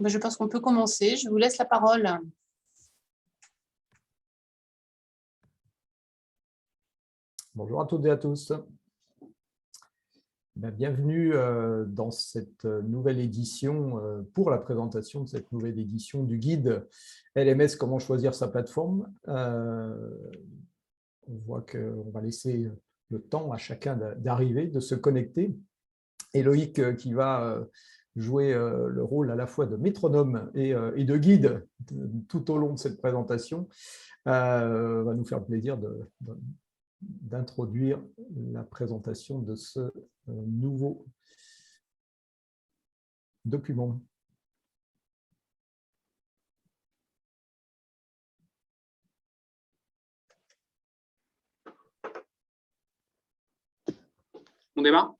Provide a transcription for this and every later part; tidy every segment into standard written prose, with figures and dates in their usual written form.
Je pense qu'on peut commencer. Je vous laisse la parole. Bonjour à toutes et à tous. Bienvenue dans cette nouvelle édition, pour la présentation de cette nouvelle édition du guide LMS, comment choisir sa plateforme. On voit qu'on va laisser le temps à chacun d'arriver, de se connecter. Et Loïc, qui va jouer le rôle à la fois de métronome et de guide tout au long de cette présentation, va nous faire le plaisir d'introduire la présentation de ce nouveau document. On démarre?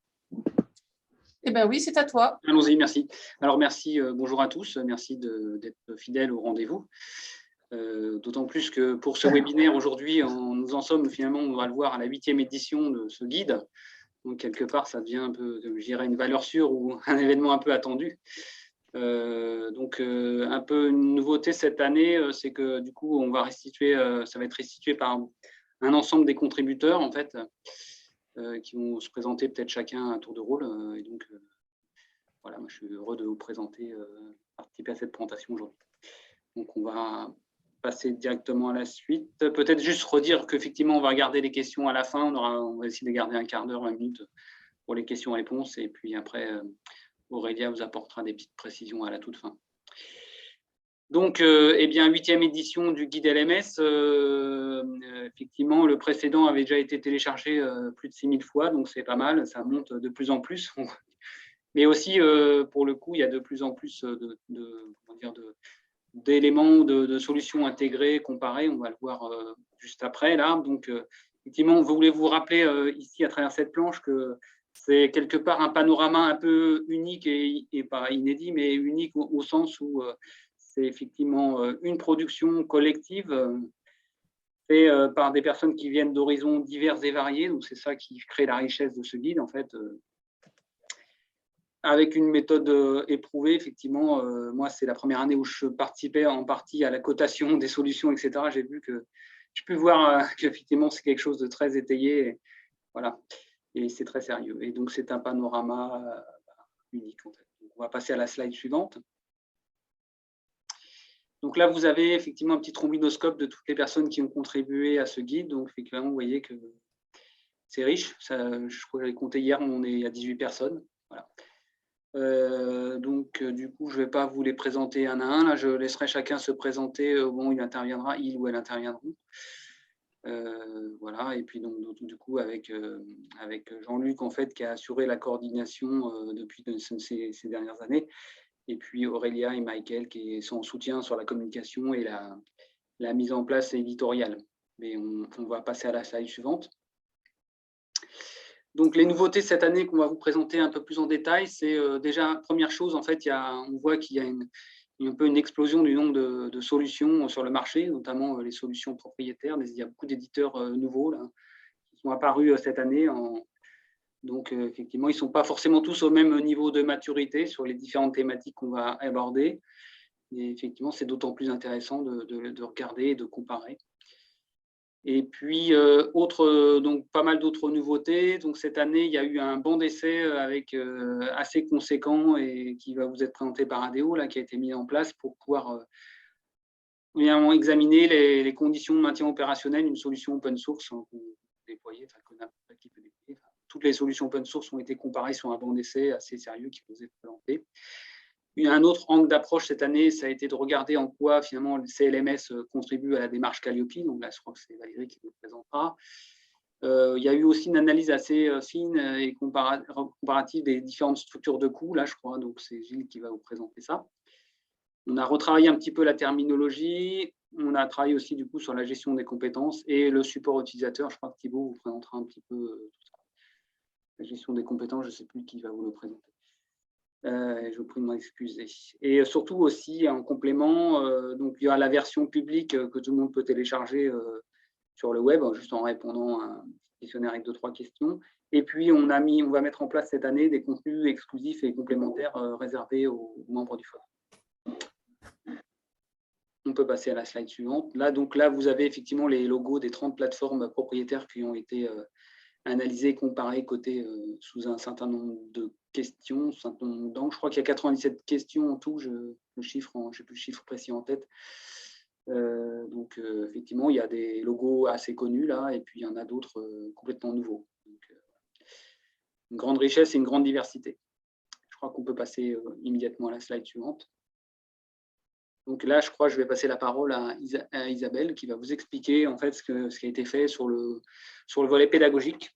Eh bien oui, c'est à toi. Allons-y, merci. Alors merci, bonjour à tous, merci d'être fidèles au rendez-vous. D'autant plus que pour ce webinaire aujourd'hui, nous en sommes finalement, on va le voir, à la 8e édition de ce guide. Donc quelque part, ça devient un peu, je dirais, une valeur sûre ou un événement un peu attendu. Un peu une nouveauté cette année, c'est que du coup, on va restituer, ça va être restitué par un ensemble des contributeurs en fait, qui vont se présenter peut-être chacun à tour de rôle. Et donc, voilà, moi, je suis heureux de vous présenter, participer à cette présentation aujourd'hui. Donc, on va passer directement à la suite. Peut-être juste redire qu'effectivement, on va regarder les questions à la fin. On va essayer de garder un quart d'heure, 20 minutes pour les questions-réponses. Et puis après, Aurélia vous apportera des petites précisions à la toute fin. Donc, 8e édition du guide LMS. Effectivement, le précédent avait déjà été téléchargé plus de 6000 fois, donc c'est pas mal. Ça monte de plus en plus. Mais aussi, pour le coup, il y a de plus en plus d'éléments, de solutions intégrées, comparées. On va le voir juste après, là. Donc, effectivement, voulez-vous rappeler ici, à travers cette planche, que c'est quelque part un panorama un peu unique et pas inédit, mais unique au sens où c'est effectivement une production collective faite par des personnes qui viennent d'horizons divers et variés. Donc, c'est ça qui crée la richesse de ce guide, en fait. Avec une méthode éprouvée, effectivement, moi, c'est la première année où je participais en partie à la cotation des solutions, etc. J'ai vu que je peux voir qu'effectivement, c'est quelque chose de très étayé. Et, voilà, et c'est très sérieux. Et donc, c'est un panorama unique, en fait. Donc, on va passer à la slide suivante. Donc là, vous avez effectivement un petit trombinoscope de toutes les personnes qui ont contribué à ce guide. Donc, effectivement, vous voyez que c'est riche. Ça, je crois que j'avais compté hier, on est à 18 personnes. Voilà. Du coup, je ne vais pas vous les présenter un à un. Là, je laisserai chacun se présenter au moment où il interviendra, il ou elle interviendront. Voilà. Et puis, donc, du coup, avec Jean-Luc, en fait, qui a assuré la coordination depuis ces dernières années. Et puis Aurélia et Michael qui sont en soutien sur la communication et la mise en place éditoriale. Mais on va passer à la slide suivante. Donc, les nouveautés cette année qu'on va vous présenter un peu plus en détail, c'est déjà, première chose, en fait, on voit qu'il y a un peu une explosion du nombre de solutions sur le marché, notamment les solutions propriétaires. Il y a beaucoup d'éditeurs nouveaux là, qui sont apparus cette année. Donc, effectivement, ils ne sont pas forcément tous au même niveau de maturité sur les différentes thématiques qu'on va aborder. Et effectivement, c'est d'autant plus intéressant de regarder et de comparer. Et puis, donc, pas mal d'autres nouveautés. Donc, cette année, il y a eu un banc d'essai avec assez conséquent et qui va vous être présenté par ADO, là, qui a été mis en place pour pouvoir examiner les conditions de maintien opérationnel d'une solution open source qu'on peut déployer, que n'importe qui peut déployer. Toutes les solutions open source ont été comparées sur un banc d'essai assez sérieux qui vous est présenté. Un autre angle d'approche cette année, ça a été de regarder en quoi finalement le CLMS contribue à la démarche Calliope. Donc là, je crois que c'est Valérie qui vous présentera. Il y a eu aussi une analyse assez fine et comparative des différentes structures de coûts, là, je crois. Donc c'est Gilles qui va vous présenter ça. On a retravaillé un petit peu la terminologie. On a travaillé aussi du coup sur la gestion des compétences et le support utilisateur. Je crois que Thibaut vous présentera un petit peu tout ça. La gestion des compétences, je ne sais plus qui va vous le présenter. Je vous prie de m'en excuser. Et surtout aussi, en complément, donc il y a la version publique que tout le monde peut télécharger sur le web, juste en répondant à un questionnaire avec 2-3 questions. Et puis, on va mettre en place cette année des contenus exclusifs et complémentaires réservés aux membres du forum. On peut passer à la slide suivante. Là, vous avez effectivement les logos des 30 plateformes propriétaires qui ont été analysées, comparées, cotées sous un certain nombre de questions, un certain nombre d'angles. Je crois qu'il y a 97 questions en tout, je n'ai plus le chiffre précis en tête. Effectivement, il y a des logos assez connus là, et puis il y en a d'autres complètement nouveaux. Donc, une grande richesse et une grande diversité. Je crois qu'on peut passer immédiatement à la slide suivante. Donc là, je crois que je vais passer la parole à Isabelle qui va vous expliquer en fait ce qui a été fait sur le volet pédagogique.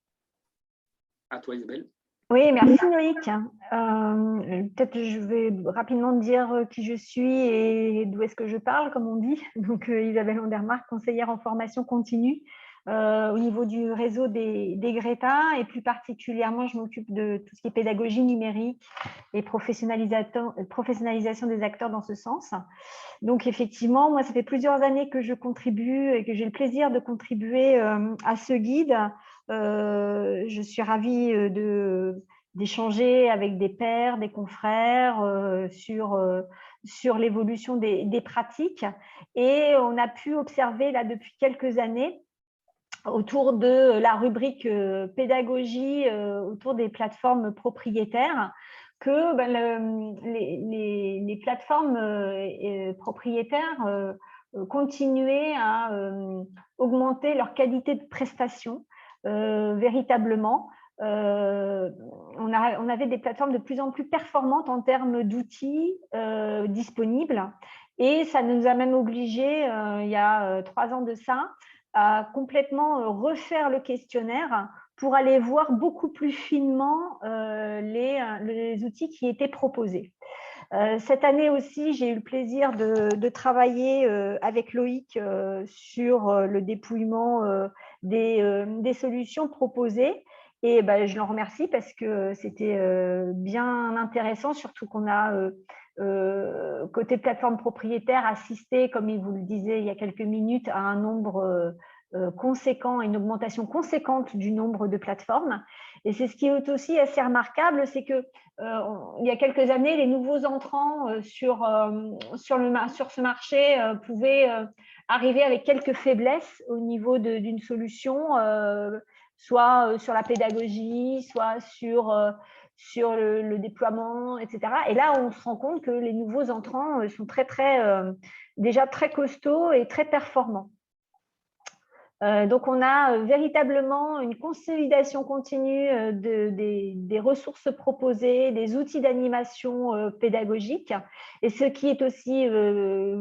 À toi, Isabelle. Oui, merci Loïc. Peut-être je vais rapidement dire qui je suis et d'où est-ce que je parle, comme on dit. Donc, Isabelle Andermark, conseillère en formation continue au niveau du réseau des Greta, et plus particulièrement, je m'occupe de tout ce qui est pédagogie numérique et professionnalisation des acteurs dans ce sens. Donc, effectivement, moi, ça fait plusieurs années que je contribue et que j'ai le plaisir de contribuer à ce guide. Je suis ravie d'échanger avec des pairs, des confrères sur l'évolution des pratiques. Et on a pu observer là depuis quelques années autour de la rubrique pédagogie, autour des plateformes propriétaires, que les plateformes propriétaires continuaient à augmenter leur qualité de prestation véritablement. On avait des plateformes de plus en plus performantes en termes d'outils disponibles, et ça nous a même obligés, il y a 3 ans de ça, à complètement refaire le questionnaire pour aller voir beaucoup plus finement les outils qui étaient proposés. Cette année aussi, j'ai eu le plaisir de travailler avec Loïc sur le dépouillement des solutions proposées. Et je l'en remercie parce que c'était bien intéressant, surtout qu'on a, côté plateforme propriétaire, assisté, comme il vous le disait il y a quelques minutes, à un nombre conséquent, une augmentation conséquente du nombre de plateformes. Et c'est ce qui est aussi assez remarquable, c'est que il y a quelques années, les nouveaux entrants sur ce marché pouvaient arriver avec quelques faiblesses au niveau d'une solution, soit sur la pédagogie, soit sur le déploiement, etc. Et là, on se rend compte que les nouveaux entrants sont déjà très costauds et très performants. Donc, on a véritablement une consolidation continue des ressources proposées, des outils d'animation pédagogique. Et ce qui est aussi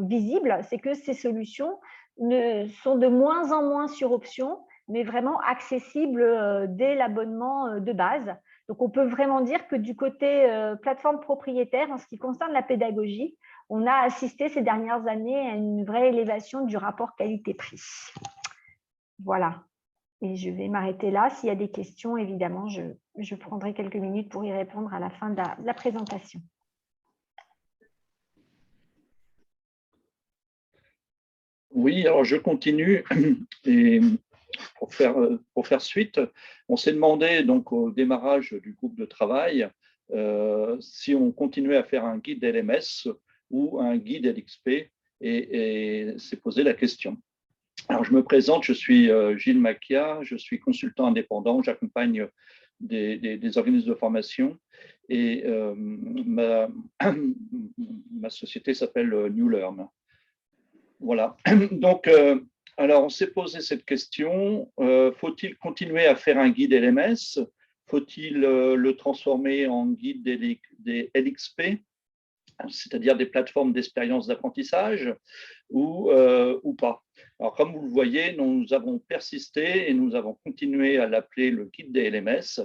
visible, c'est que ces solutions sont de moins en moins sur option, mais vraiment accessibles dès l'abonnement de base. Donc, on peut vraiment dire que du côté plateforme propriétaire, en ce qui concerne la pédagogie, on a assisté ces dernières années à une vraie élévation du rapport qualité-prix. Voilà, et je vais m'arrêter là. S'il y a des questions, évidemment, je prendrai quelques minutes pour y répondre à la fin de la présentation. Oui, alors je continue. Et pour faire suite, on s'est demandé donc au démarrage du groupe de travail si on continuait à faire un guide LMS ou un guide LXP, et s'est posé la question. Alors, je me présente, je suis Gilles Macchia, je suis consultant indépendant, j'accompagne des organismes de formation, et ma société s'appelle New Learn. Voilà, donc, alors on s'est posé cette question, faut-il continuer à faire un guide LMS? Faut-il le transformer en guide des LXP, c'est-à-dire des plateformes d'expérience d'apprentissage, ou pas? Alors, comme vous le voyez, nous avons persisté et nous avons continué à l'appeler le guide des LMS.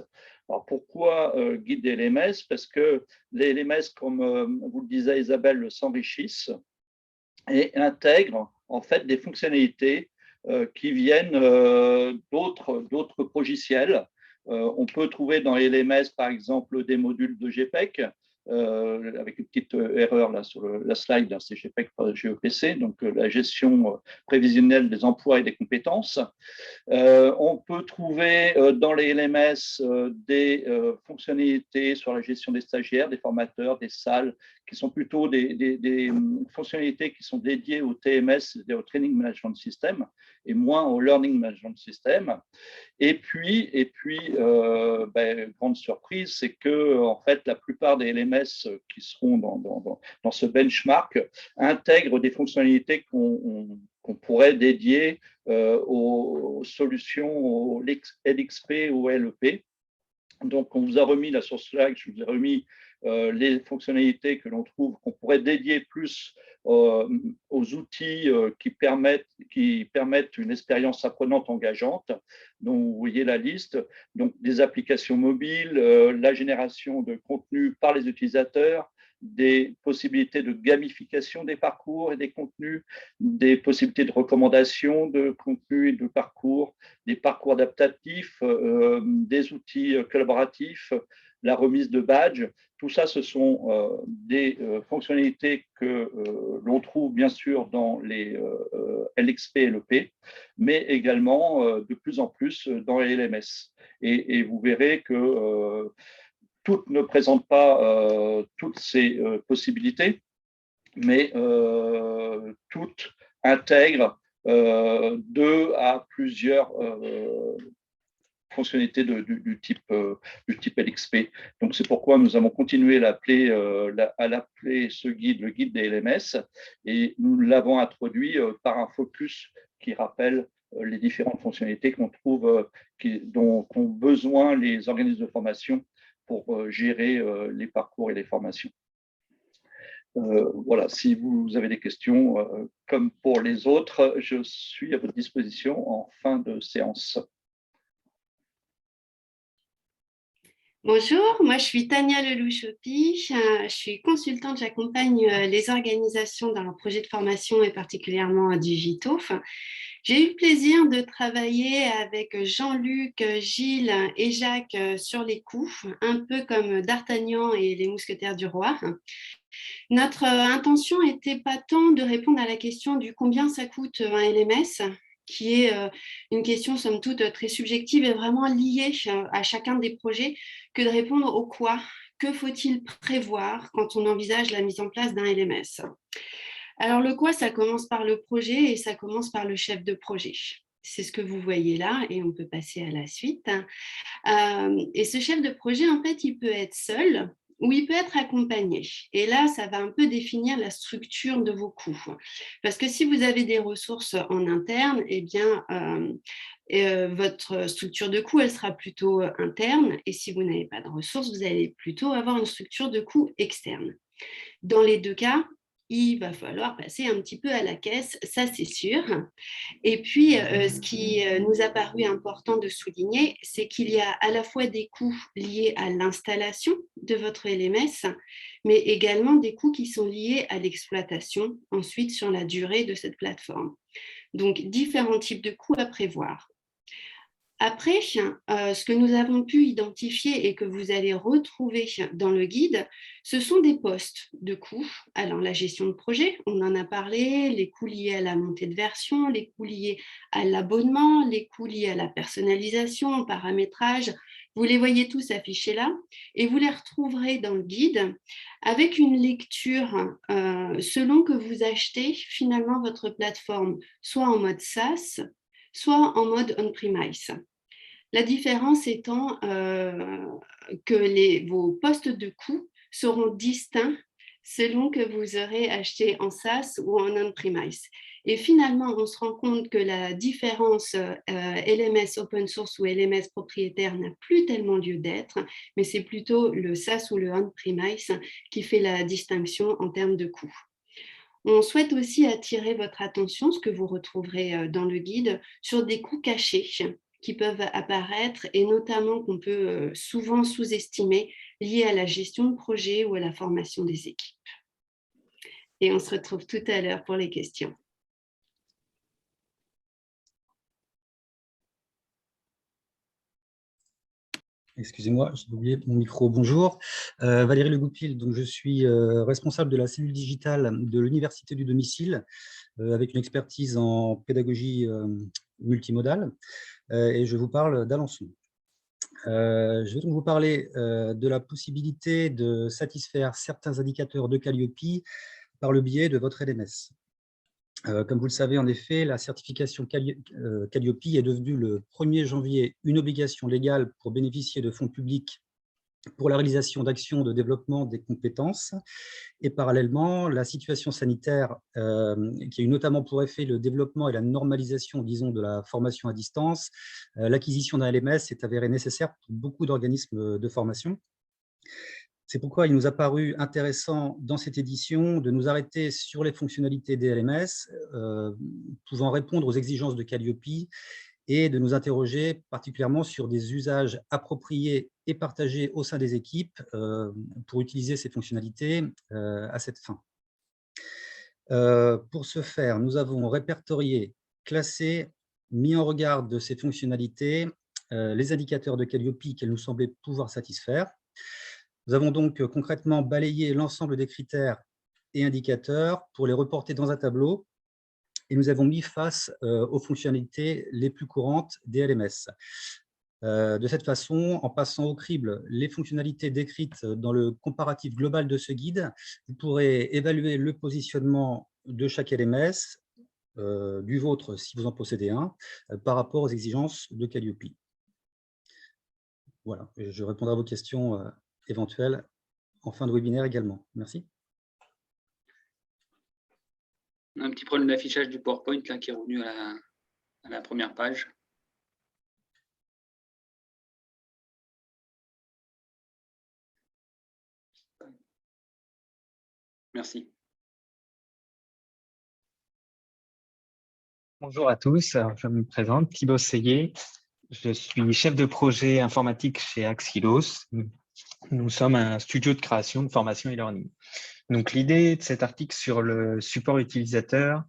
Alors, pourquoi guide des LMS? Parce que les LMS, comme vous le disait Isabelle, s'enrichissent et intègrent en fait des fonctionnalités qui viennent d'autres logiciels. On peut trouver dans les LMS, par exemple, des modules de GPEC, avec une petite erreur là sur la slide, c'est GPEC par GEPC, donc la gestion prévisionnelle des emplois et des compétences. On peut trouver dans les LMS des fonctionnalités sur la gestion des stagiaires, des formateurs, des salles, qui sont plutôt des fonctionnalités qui sont dédiées au TMS, au Training Management System, et moins au Learning Management System. Et puis grande surprise, c'est que en fait, la plupart des LMS qui seront dans ce benchmark intègrent des fonctionnalités qu'on pourrait dédier aux solutions, au LXP ou au LEP. Donc, on vous a remis là sur Slack, je vous ai remis les fonctionnalités que l'on trouve, qu'on pourrait dédier plus aux outils qui permettent une expérience apprenante engageante. Donc, vous voyez la liste. Donc, des applications mobiles, la génération de contenu par les utilisateurs, des possibilités de gamification des parcours et des contenus, des possibilités de recommandation de contenus et de parcours, des parcours adaptatifs, des outils collaboratifs, la remise de badges. Tout ça, ce sont des fonctionnalités que l'on trouve bien sûr dans les LXP et LEP, mais également de plus en plus dans les LMS. Et vous verrez que toutes ne présentent pas toutes ces possibilités, mais toutes intègrent 2 à plusieurs fonctionnalités du type LXP. Donc, c'est pourquoi nous avons continué à l'appeler ce guide, le guide des LMS, et nous l'avons introduit par un focus qui rappelle les différentes fonctionnalités qu'on trouve, dont ont besoin les organismes de formation pour gérer les parcours et les formations. Voilà, si vous avez des questions, comme pour les autres, je suis à votre disposition en fin de séance. Bonjour, moi je suis Tania Lelouch-Chopi, je suis consultante, j'accompagne les organisations dans leur projet de formation et particulièrement digitaux. J'ai eu le plaisir de travailler avec Jean-Luc, Gilles et Jacques sur les coûts, un peu comme D'Artagnan et les mousquetaires du roi. Notre intention n'était pas tant de répondre à la question du combien ça coûte un LMS, qui est une question somme toute très subjective et vraiment liée à chacun des projets, que de répondre au quoi, que faut-il prévoir quand on envisage la mise en place d'un LMS. Alors le quoi, ça commence par le projet et ça commence par le chef de projet. C'est ce que vous voyez là et on peut passer à la suite. Et ce chef de projet, en fait, il peut être seul ou il peut être accompagné. Et là, ça va un peu définir la structure de vos coûts. Parce que si vous avez des ressources en interne, eh bien, votre structure de coûts, elle sera plutôt interne. Et si vous n'avez pas de ressources, vous allez plutôt avoir une structure de coûts externe. Dans les 2 cas, il va falloir passer un petit peu à la caisse, ça c'est sûr. Et puis, ce qui nous a paru important de souligner, c'est qu'il y a à la fois des coûts liés à l'installation de votre LMS, mais également des coûts qui sont liés à l'exploitation, ensuite sur la durée de cette plateforme. Donc, différents types de coûts à prévoir. Après, ce que nous avons pu identifier et que vous allez retrouver dans le guide, ce sont des postes de coûts. Alors, la gestion de projet, on en a parlé, les coûts liés à la montée de version, les coûts liés à l'abonnement, les coûts liés à la personnalisation, au paramétrage. Vous les voyez tous affichés là et vous les retrouverez dans le guide avec une lecture selon que vous achetez finalement votre plateforme, soit en mode SaaS, soit en mode on-premise. La différence étant que vos postes de coûts seront distincts selon que vous aurez acheté en SaaS ou en on-premise. Et finalement, on se rend compte que la différence LMS open source ou LMS propriétaire n'a plus tellement lieu d'être, mais c'est plutôt le SaaS ou le on-premise qui fait la distinction en termes de coûts. On souhaite aussi attirer votre attention, ce que vous retrouverez dans le guide, sur des coûts cachés qui peuvent apparaître et notamment qu'on peut souvent sous-estimer liés à la gestion de projet ou à la formation des équipes. Et on se retrouve tout à l'heure pour les questions. Excusez-moi, j'ai oublié mon micro. Bonjour, Valérie Le Goupil, donc je suis responsable de la cellule digitale de l'Université du domicile, avec une expertise en pédagogie multimodale, et je vous parle d'Alençon. Je vais donc vous parler de la possibilité de satisfaire certains indicateurs de Calliope par le biais de votre LMS. Comme vous le savez, en effet, la certification Calliope est devenue le 1er janvier une obligation légale pour bénéficier de fonds publics pour la réalisation d'actions de développement des compétences. Et parallèlement, la situation sanitaire, qui a eu notamment pour effet le développement et la normalisation, disons, de la formation à distance, l'acquisition d'un LMS est avérée nécessaire pour beaucoup d'organismes de formation. C'est pourquoi il nous a paru intéressant dans cette édition de nous arrêter sur les fonctionnalités des LMS, pouvant répondre aux exigences de Calliope, et de nous interroger particulièrement sur des usages appropriés et partagés au sein des équipes pour utiliser ces fonctionnalités à cette fin. Pour ce faire, nous avons répertorié, classé, mis en regard de ces fonctionnalités les indicateurs de Calliope qu'elles nous semblaient pouvoir satisfaire. Nous avons donc concrètement balayé l'ensemble des critères et indicateurs pour les reporter dans un tableau, et nous avons mis face aux fonctionnalités les plus courantes des LMS. De cette façon, en passant au crible les fonctionnalités décrites dans le comparatif global de ce guide, vous pourrez évaluer le positionnement de chaque LMS, du vôtre si vous en possédez un, par rapport aux exigences de Calliope. Voilà, je répondrai à vos questions éventuelles en fin de webinaire également. Merci. On a un petit problème d'affichage du PowerPoint là, qui est revenu à la première page. Merci. Bonjour à tous, alors, je me présente, Thibaut Seillet. Je suis chef de projet informatique chez Axilos. Nous sommes un studio de création de formation e-learning. Donc, l'idée de cet article sur le support utilisateur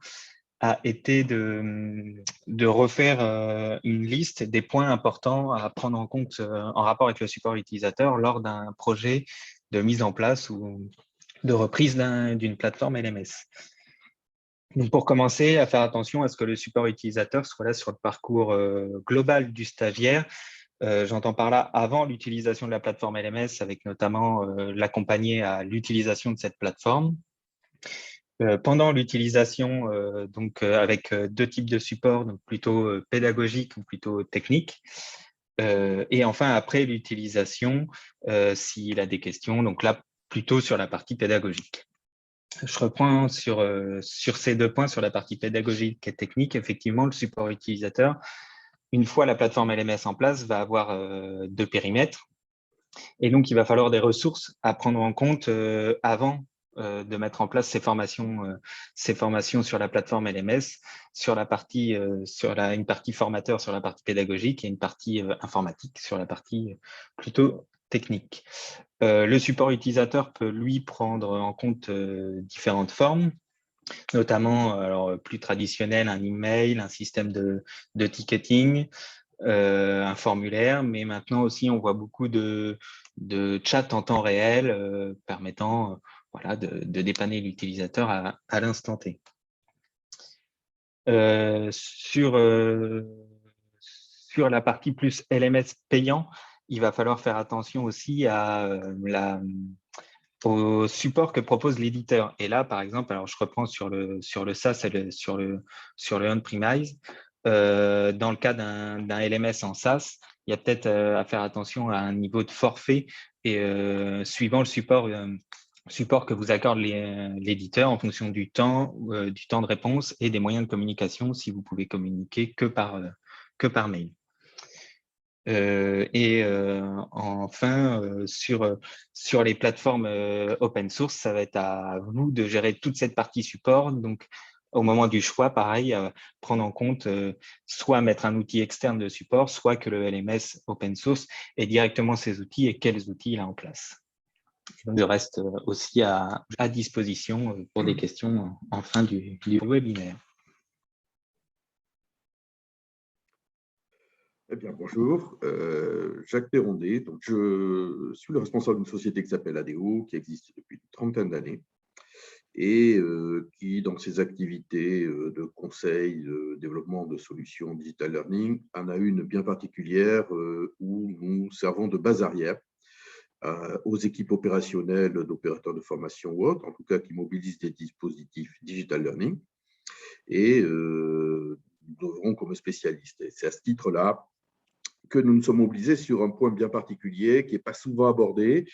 a été de refaire une liste des points importants à prendre en compte en rapport avec le support utilisateur lors d'un projet de mise en place ou de reprise d'une plateforme LMS. Donc, pour commencer, à faire attention à ce que le support utilisateur soit là sur le parcours global du stagiaire. J'entends par là avant l'utilisation de la plateforme LMS, avec notamment l'accompagner à l'utilisation de cette plateforme. Pendant l'utilisation, avec deux types de support, donc plutôt pédagogique ou plutôt technique. Et enfin, après l'utilisation, s'il a des questions, donc là, plutôt sur la partie pédagogique. Je reprends sur ces deux points, sur la partie pédagogique et technique. Effectivement, le support utilisateur, une fois la plateforme LMS en place, va avoir deux périmètres. Et donc, il va falloir des ressources à prendre en compte avant de mettre en place ces formations sur la plateforme LMS, sur la partie, une partie formateur sur la partie pédagogique et une partie informatique sur la partie plutôt technique. Le support utilisateur peut, lui, prendre en compte différentes formes, notamment alors, plus traditionnel, un email, un système de ticketing, un formulaire, mais maintenant aussi, on voit beaucoup de chat en temps réel permettant voilà, de dépanner l'utilisateur à l'instant T. Sur la partie plus LMS payant, il va falloir faire attention aussi au support que propose l'éditeur. Et là, par exemple, alors je reprends sur le SaaS et sur le on-premise. Dans le cas d'un LMS en SaaS, il y a peut-être à faire attention à un niveau de forfait et suivant le support que vous accorde l'éditeur en fonction du temps de réponse et des moyens de communication si vous pouvez communiquer que par mail. Enfin, sur les plateformes open source, ça va être à vous de gérer toute cette partie support. Donc, au moment du choix, pareil, prendre en compte soit mettre un outil externe de support, soit que le LMS open source ait directement ses outils et quels outils il a en place. Donc, je reste aussi à disposition pour des questions en fin du webinaire. Eh bien, bonjour, Jacques Perrondé. Donc, je suis le responsable d'une société qui s'appelle ADO, qui existe depuis une trentaine d'années et qui, dans ses activités de conseil, de développement de solutions digital learning, en a une bien particulière où nous servons de base arrière aux équipes opérationnelles d'opérateurs de formation ou autres, en tout cas qui mobilisent des dispositifs digital learning, et nous œuvrons comme spécialistes. Et c'est à ce titre-là que nous nous sommes mobilisés sur un point bien particulier qui n'est pas souvent abordé,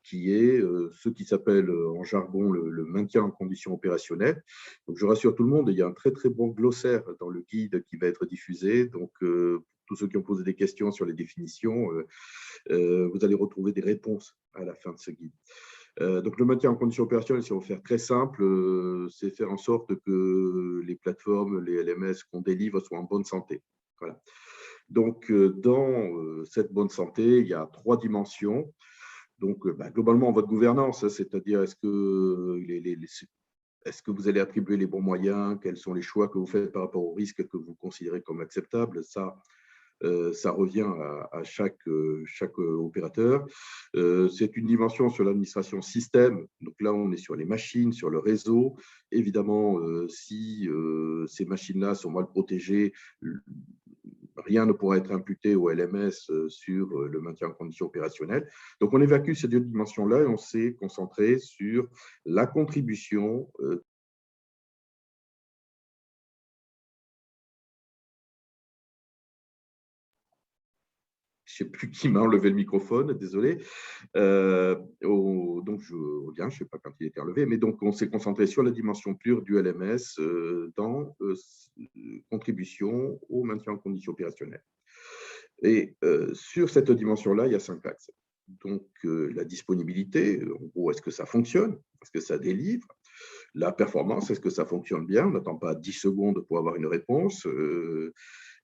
qui est ce qui s'appelle en jargon le maintien en condition opérationnelle. Donc, je rassure tout le monde, il y a un très très bon glossaire dans le guide qui va être diffusé. Donc, tous ceux qui ont posé des questions sur les définitions, vous allez retrouver des réponses à la fin de ce guide. Donc, le maintien en condition opérationnelle, si on veut faire très simple, c'est faire en sorte que les plateformes, les LMS qu'on délivre soient en bonne santé. Voilà. Donc, dans cette bonne santé, il y a 3 dimensions. Donc, globalement, votre gouvernance, c'est-à-dire est-ce que vous allez attribuer les bons moyens, quels sont les choix que vous faites par rapport aux risques que vous considérez comme acceptables, ça revient à chaque opérateur. C'est une dimension sur l'administration système. Donc là, on est sur les machines, sur le réseau. Évidemment, si ces machines-là sont mal protégées, rien ne pourra être imputé au LMS sur le maintien en condition opérationnelle. Donc, on évacue ces 2 dimensions-là et on s'est concentré sur la contribution je ne sais plus qui m'a enlevé le microphone, désolé. Donc, je reviens, je ne sais pas quand il était enlevé, mais donc on s'est concentré sur la dimension pure du LMS dans contribution au maintien en condition opérationnelle. Et sur cette dimension-là, il y a 5 axes. Donc, la disponibilité, en gros, est-ce que ça fonctionne? Est-ce que ça délivre? La performance, est-ce que ça fonctionne bien? On n'attend pas 10 secondes pour avoir une réponse.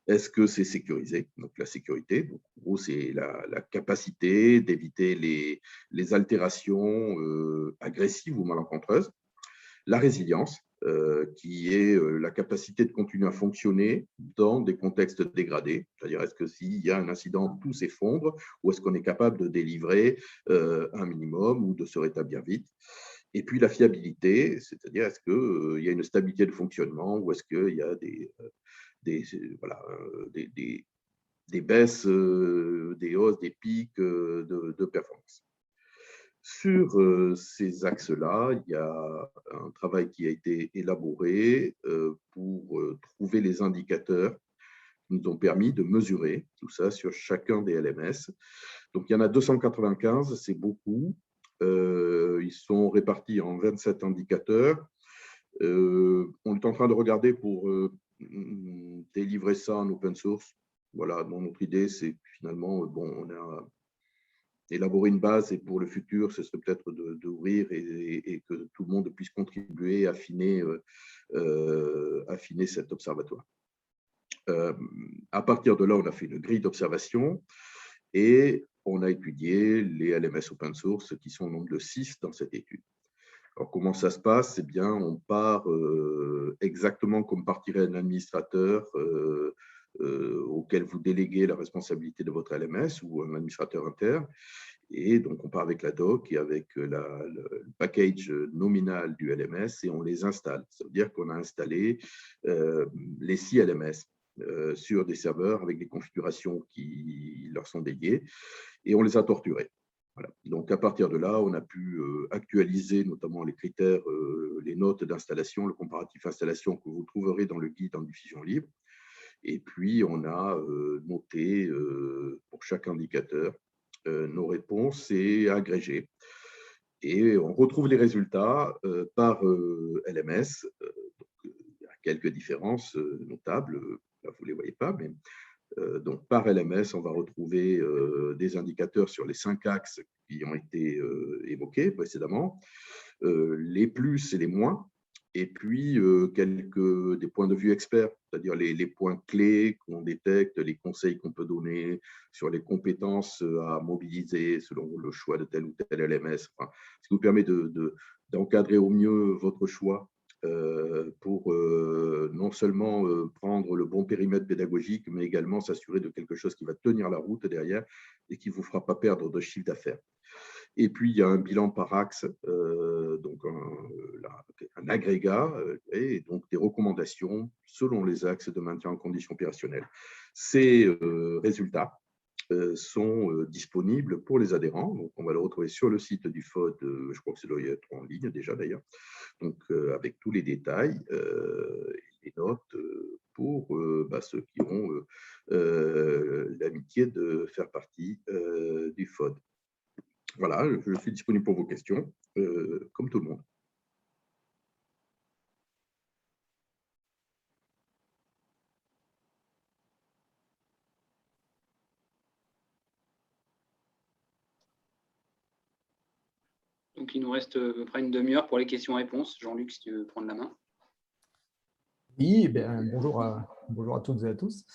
Est-ce que c'est sécurisé? Donc, la sécurité, donc, en gros, c'est la capacité d'éviter les altérations agressives ou malencontreuses. La résilience, qui est la capacité de continuer à fonctionner dans des contextes dégradés. C'est-à-dire, est-ce que s'il y a un incident, tout s'effondre, ou est-ce qu'on est capable de délivrer un minimum ou de se rétablir vite? Et puis la fiabilité, c'est-à-dire, est-ce qu'il y a une stabilité de fonctionnement ou est-ce qu'il y a des baisses, des hausses, des pics de performance. Sur ces axes-là, il y a un travail qui a été élaboré pour trouver les indicateurs qui nous ont permis de mesurer tout ça sur chacun des LMS. Donc, il y en a 295, c'est beaucoup. Ils sont répartis en 27 indicateurs. On est en train de regarder pour délivrer ça en open source. Voilà, notre idée, c'est finalement, on a élaboré une base et pour le futur, ce serait peut-être d'ouvrir et que tout le monde puisse contribuer à affiner cet observatoire. À partir de là, on a fait une grille d'observation et on a étudié les LMS open source qui sont au nombre de 6 dans cette étude. Alors, comment ça se passe? Eh bien, on part exactement comme partirait un administrateur auquel vous déléguez la responsabilité de votre LMS ou un administrateur interne. Et donc, on part avec la doc et avec le package nominal du LMS et on les installe. Ça veut dire qu'on a installé les 6 LMS sur des serveurs avec des configurations qui leur sont dédiées et on les a torturés. Voilà. Donc, à partir de là, on a pu actualiser notamment les critères, les notes d'installation, le comparatif installation que vous trouverez dans le guide en diffusion libre. Et puis, on a noté pour chaque indicateur nos réponses et agrégé. Et on retrouve les résultats par LMS. Donc, il y a quelques différences notables. Là, vous ne les voyez pas, mais donc, par LMS, on va retrouver des indicateurs sur les 5 axes qui ont été évoqués précédemment, les plus et les moins, et puis des points de vue experts, c'est-à-dire les points clés qu'on détecte, les conseils qu'on peut donner sur les compétences à mobiliser selon le choix de tel ou tel LMS, enfin, ce qui vous permet d'encadrer au mieux votre choix pour non seulement prendre le bon périmètre pédagogique, mais également s'assurer de quelque chose qui va tenir la route derrière et qui ne vous fera pas perdre de chiffre d'affaires. Et puis, il y a un bilan par axe, donc un agrégat, et donc des recommandations selon les axes de maintien en condition opérationnelle. Ces résultats sont disponibles pour les adhérents. Donc, on va le retrouver sur le site du FOD, je crois que ça doit y être en ligne déjà d'ailleurs, donc avec tous les détails, les notes pour ceux qui ont l'amitié de faire partie du FOD. Voilà, je suis disponible pour vos questions, comme tout le monde. Donc, il nous reste à peu près une demi-heure pour les questions-réponses. Jean-Luc, si tu veux prendre la main. Oui, bonjour à toutes et à tous.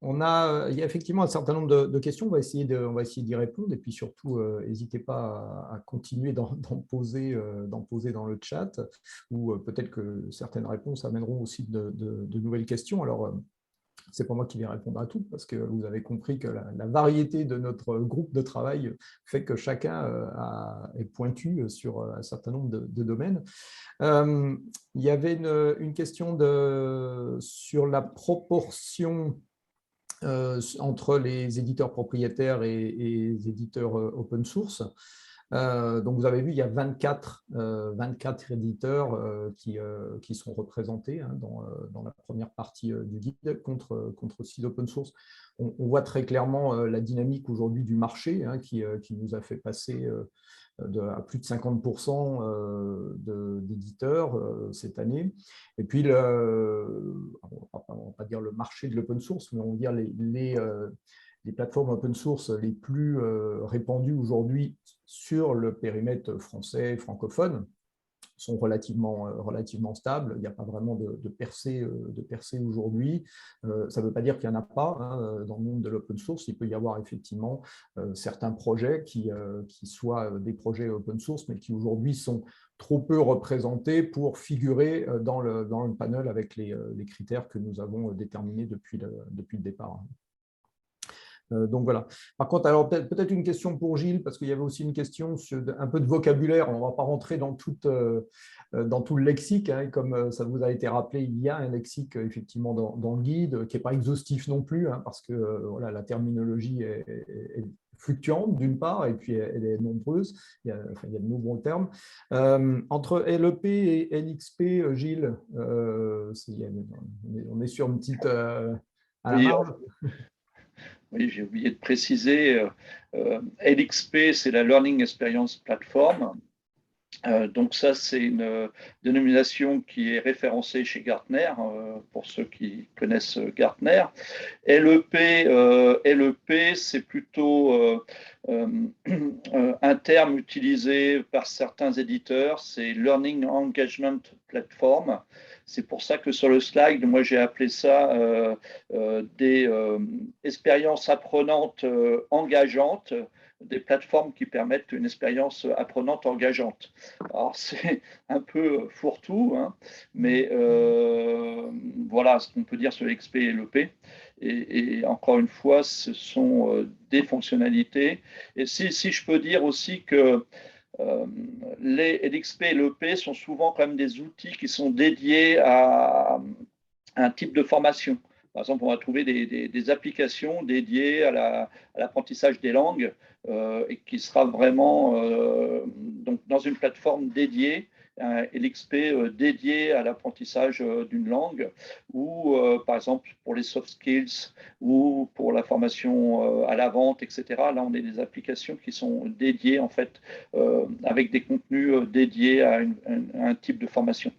Il y a effectivement un certain nombre de questions, on va essayer d'y répondre, et puis surtout, n'hésitez pas à continuer d'en poser dans le chat, ou peut-être que certaines réponses amèneront aussi de nouvelles questions. Alors, c'est pas moi qui vais répondre à tout, parce que vous avez compris que la variété de notre groupe de travail fait que chacun est pointu sur un certain nombre de domaines. Il y avait une question sur la proportion entre les éditeurs propriétaires et les éditeurs open source. Donc, vous avez vu, il y a 24 éditeurs qui sont représentés dans la première partie du guide contre 6 open source. On voit très clairement la dynamique aujourd'hui du marché qui nous a fait passer à plus de 50% d'éditeurs cette année. Et puis, on ne va pas dire le marché de l'open source, mais on va dire les plateformes open source les plus répandues aujourd'hui sur le périmètre français, francophone, sont relativement stables. Il n'y a pas vraiment de percée aujourd'hui. Ça ne veut pas dire qu'il n'y en a pas dans le monde de l'open source. Il peut y avoir effectivement certains projets qui soient des projets open source, mais qui aujourd'hui sont trop peu représentés pour figurer dans le panel avec les critères que nous avons déterminés depuis le départ. Donc voilà. Par contre, alors peut-être une question pour Gilles, parce qu'il y avait aussi une question sur un peu de vocabulaire. On ne va pas rentrer dans tout le lexique, comme ça vous a été rappelé, il y a un lexique effectivement dans le guide, qui n'est pas exhaustif non plus, parce que voilà, la terminologie est fluctuante d'une part, et puis elle est nombreuse, il y a de nombreux termes. Entre LEP et LXP, Gilles, on est sur une petite à la marge. Oui, j'ai oublié de préciser, LXP, c'est la Learning Experience Platform. Donc ça, c'est une dénomination qui est référencée chez Gartner, pour ceux qui connaissent Gartner. LEP, c'est plutôt un terme utilisé par certains éditeurs, c'est Learning Engagement Platform. C'est pour ça que sur le slide, moi j'ai appelé ça des expériences apprenantes engageantes, des plateformes qui permettent une expérience apprenante engageante. Alors c'est un peu fourre-tout, mais voilà ce qu'on peut dire sur l'XP et l'EP. Et encore une fois, ce sont des fonctionnalités. Et si je peux dire aussi que les LXP et l'EP sont souvent quand même des outils qui sont dédiés à un type de formation. Par exemple, on va trouver des applications dédiées à l'apprentissage des langues et qui sera vraiment donc dans une plateforme dédiée, un LXP dédié à l'apprentissage d'une langue, ou par exemple pour les soft skills ou pour la formation à la vente, etc. Là, on a des applications qui sont dédiées en fait avec des contenus dédiés à un type de formation.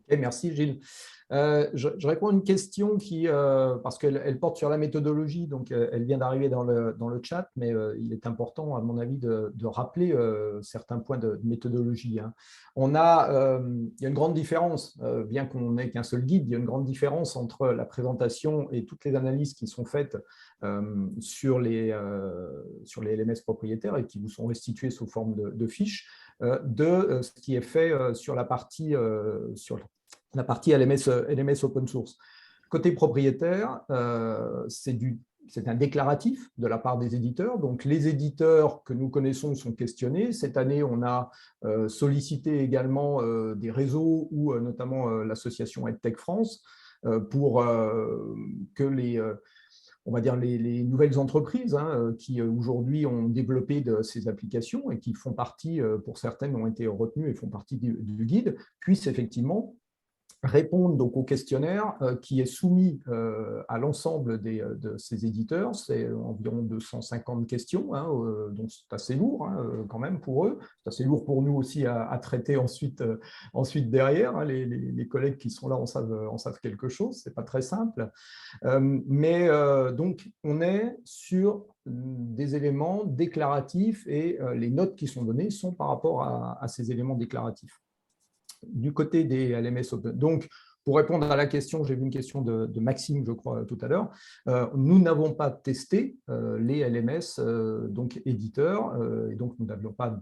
Okay, merci Gilles. Je réponds à une question parce qu'elle porte sur la méthodologie, donc elle vient d'arriver dans le chat, mais il est important, à mon avis, de rappeler certains points de méthodologie. Il y a une grande différence, bien qu'on n'ait qu'un seul guide, il y a une grande différence entre la présentation et toutes les analyses qui sont faites sur les LMS propriétaires et qui vous sont restituées sous forme de fiches, de ce qui est fait sur la partie LMS open source. Côté propriétaire, c'est un déclaratif de la part des éditeurs. Donc, les éditeurs que nous connaissons sont questionnés. Cette année, on a sollicité également des réseaux ou notamment l'association EdTech France pour que on va dire les nouvelles entreprises qui aujourd'hui ont développé ces applications et qui font partie, pour certaines ont été retenues et font partie du guide, puissent effectivement répondre donc au questionnaire qui est soumis à l'ensemble de ces éditeurs. C'est environ 250 questions, donc c'est assez lourd quand même pour eux. C'est assez lourd pour nous aussi à traiter ensuite derrière. Les collègues qui sont là en savent quelque chose, ce n'est pas très simple. Mais donc, on est sur des éléments déclaratifs et les notes qui sont données sont par rapport à ces éléments déclaratifs. Du côté des LMS Open. Donc, pour répondre à la question, j'ai vu une question de Maxime, je crois, tout à l'heure. Nous n'avons pas testé les LMS donc éditeurs, et donc nous n'avons pas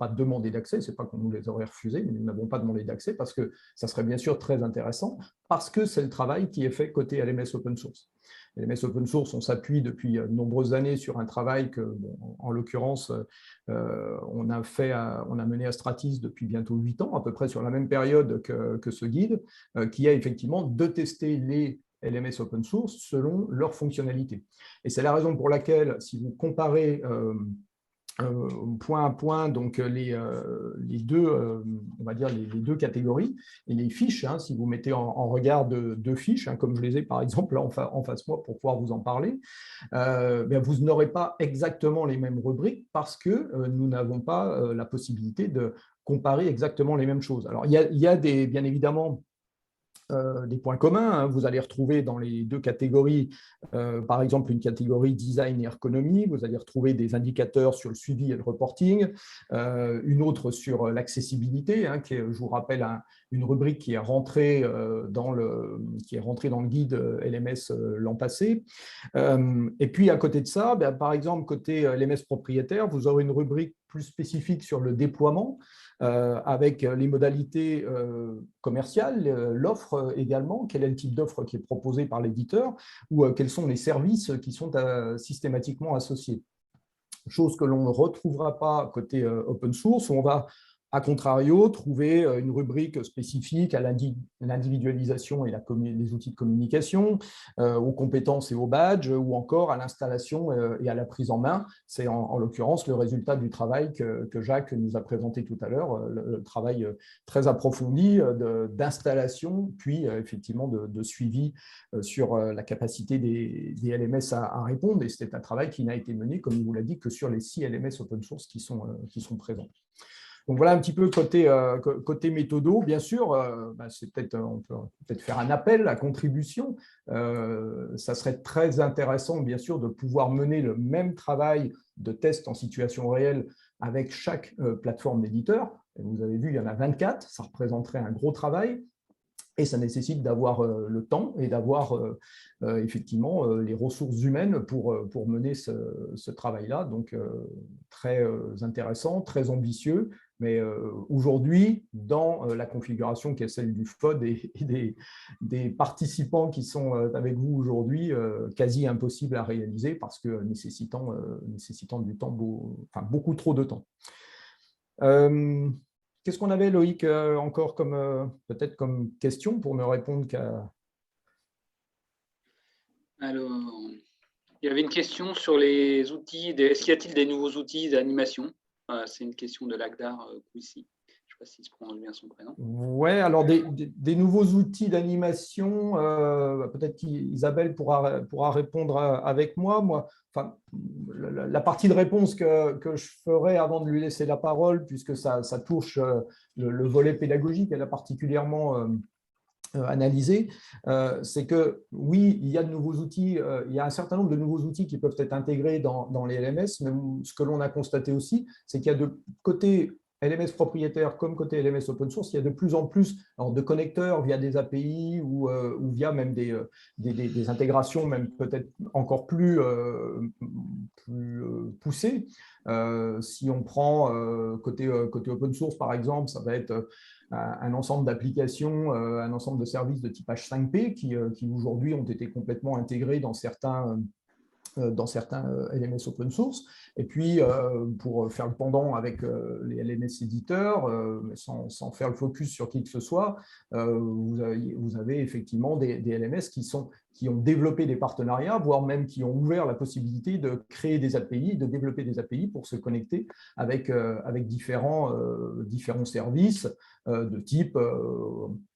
demandé d'accès. Ce n'est pas qu'on nous les aurait refusés, mais nous n'avons pas demandé d'accès parce que ça serait bien sûr très intéressant, parce que c'est le travail qui est fait côté LMS Open Source. LMS Open Source, on s'appuie depuis de nombreuses années sur un travail que, bon, en l'occurrence, on a mené à Stratis depuis bientôt 8 ans, à peu près sur la même période que ce guide, qui a effectivement de tester les LMS Open Source selon leurs fonctionnalités. Et c'est la raison pour laquelle, si vous comparez point à point donc les deux, on va dire les deux catégories et les fiches, si vous mettez en regard deux fiches, comme je les ai par exemple là en face moi pour pouvoir vous en parler, vous n'aurez pas exactement les mêmes rubriques parce que nous n'avons pas la possibilité de comparer exactement les mêmes choses. Alors il y a bien évidemment des points communs. Vous allez retrouver dans les deux catégories, par exemple une catégorie design et ergonomie, vous allez retrouver des indicateurs sur le suivi et le reporting, une autre sur l'accessibilité, qui est, je vous rappelle, une rubrique qui est rentrée dans le guide LMS l'an passé. Et puis à côté de ça, par exemple côté LMS propriétaire, vous aurez une rubrique plus spécifique sur le déploiement, avec les modalités commerciales, l'offre également, quel est le type d'offre qui est proposé par l'éditeur, ou quels sont les services qui sont systématiquement associés. Chose que l'on ne retrouvera pas côté open source, où on va a contrario trouver une rubrique spécifique à l'individualisation et les outils de communication, aux compétences et aux badges, ou encore à l'installation et à la prise en main. C'est en l'occurrence le résultat du travail que Jacques nous a présenté tout à l'heure, le travail très approfondi d'installation, puis effectivement de suivi sur la capacité des LMS à répondre. Et c'est un travail qui n'a été mené, comme il vous l'a dit, que sur les 6 LMS open source qui sont présents. Donc voilà un petit peu côté méthodo. Bien sûr, on peut peut-être faire un appel à contribution. Ça serait très intéressant, bien sûr, de pouvoir mener le même travail de test en situation réelle avec chaque plateforme d'éditeur. Vous avez vu, il y en a 24, ça représenterait un gros travail. Et ça nécessite d'avoir le temps et d'avoir effectivement les ressources humaines pour mener ce travail-là. Donc, très intéressant, très ambitieux. Mais aujourd'hui, dans la configuration qui est celle du FOD et des participants qui sont avec vous aujourd'hui, quasi impossible à réaliser parce que nécessitant du temps, beaucoup trop de temps. Qu'est-ce qu'on avait, Loïc, encore peut-être comme question pour ne répondre qu'à… Alors, il y avait une question sur les outils. Est-ce qu'il y a-t-il des nouveaux outils d'animation? C'est une question de Lagdar Kouissi. Je ne sais pas s'il se prononce bien son prénom. Oui, alors des nouveaux outils d'animation, peut-être qu'Isabelle pourra répondre avec moi. Enfin, la partie de réponse que je ferai avant de lui laisser la parole, puisque ça touche le volet pédagogique, elle a particulièrement analysé, c'est que oui, il y a de nouveaux outils, il y a un certain nombre de nouveaux outils qui peuvent être intégrés dans les LMS, mais ce que l'on a constaté aussi, c'est qu'il y a de côté LMS propriétaire comme côté LMS open source, il y a de plus en plus de connecteurs via des API ou via même des intégrations même peut-être encore plus poussées. Si on prend côté open source, par exemple, ça va être un ensemble d'applications, un ensemble de services de type H5P qui aujourd'hui ont été complètement intégrés dans certains LMS open source. Et puis, pour faire le pendant avec les LMS éditeurs, sans faire le focus sur qui que ce soit, vous avez effectivement des LMS qui ont développé des partenariats, voire même qui ont ouvert la possibilité de créer des API, de développer des API pour se connecter avec différents services de type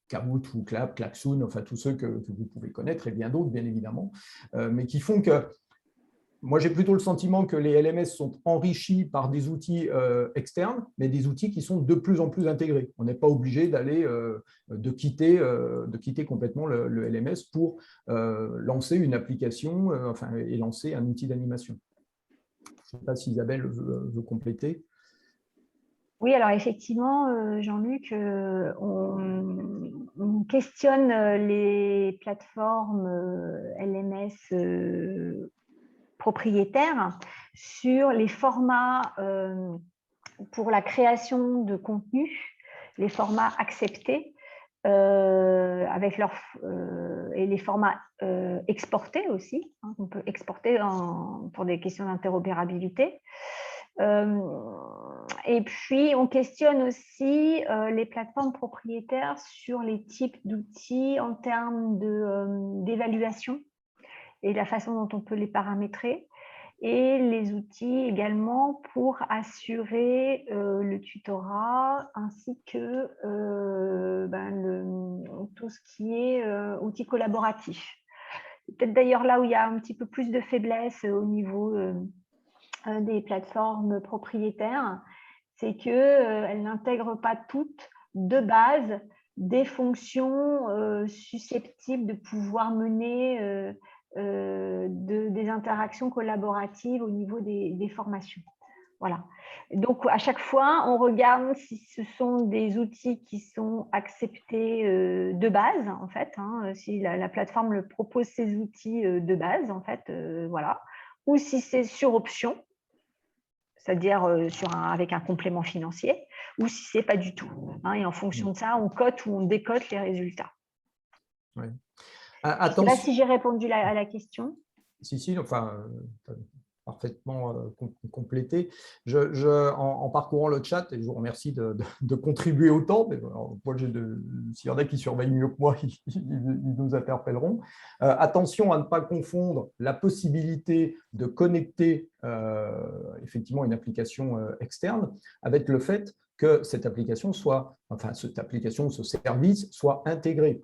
Kahoot ou Clap, Klaxoon, enfin tous ceux que vous pouvez connaître et bien d'autres, bien évidemment, mais qui font que moi, j'ai plutôt le sentiment que les LMS sont enrichis par des outils externes, mais des outils qui sont de plus en plus intégrés. On n'est pas obligé de quitter complètement le LMS pour lancer une application et lancer un outil d'animation. Je ne sais pas si Isabelle veut compléter. Oui, alors effectivement, Jean-Luc, on questionne les plateformes LMS propriétaires sur les formats pour la création de contenu, les formats acceptés et les formats exportés aussi. On peut exporter pour des questions d'interopérabilité. Et puis, on questionne aussi les plateformes propriétaires sur les types d'outils en termes d'évaluation et la façon dont on peut les paramétrer, et les outils également pour assurer le tutorat ainsi que tout ce qui est outils collaboratifs. Peut-être d'ailleurs là où il y a un petit peu plus de faiblesse au niveau des plateformes propriétaires, c'est qu'elles n'intègrent pas toutes de base des fonctions susceptibles de pouvoir mener des interactions collaboratives au niveau des formations. Voilà. Donc, à chaque fois, on regarde si ce sont des outils qui sont acceptés de base, en fait, si la plateforme le propose ces outils de base, en fait, voilà, ou si c'est sur option, c'est-à-dire avec un complément financier, ou si ce n'est pas du tout. Et en fonction de ça, on cote ou on décote les résultats. Ouais. Je ne sais pas si j'ai répondu à la question. Si, enfin, parfaitement complété. En parcourant le chat, et je vous remercie de contribuer autant, mais moi, s'il y en a qui surveillent mieux que moi, ils nous interpelleront. Attention à ne pas confondre la possibilité de connecter effectivement une application externe avec le fait que cette application ce service soit intégré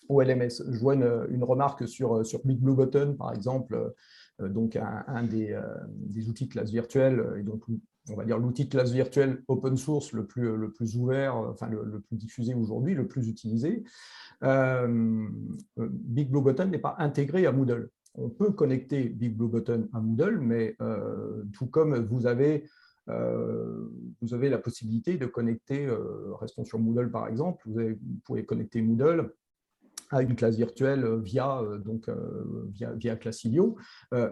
au LMS. Je vois une remarque sur Big Blue Button, par exemple, donc un des outils de classe virtuelle, et donc on va dire l'outil de classe virtuelle open source le plus ouvert, enfin le plus diffusé aujourd'hui, le plus utilisé. Big Blue Button n'est pas intégré à Moodle. On peut connecter Big Blue Button à Moodle, mais tout comme vous avez la possibilité de connecter, restons sur Moodle par exemple, vous pouvez connecter Moodle à une classe virtuelle via Classilio,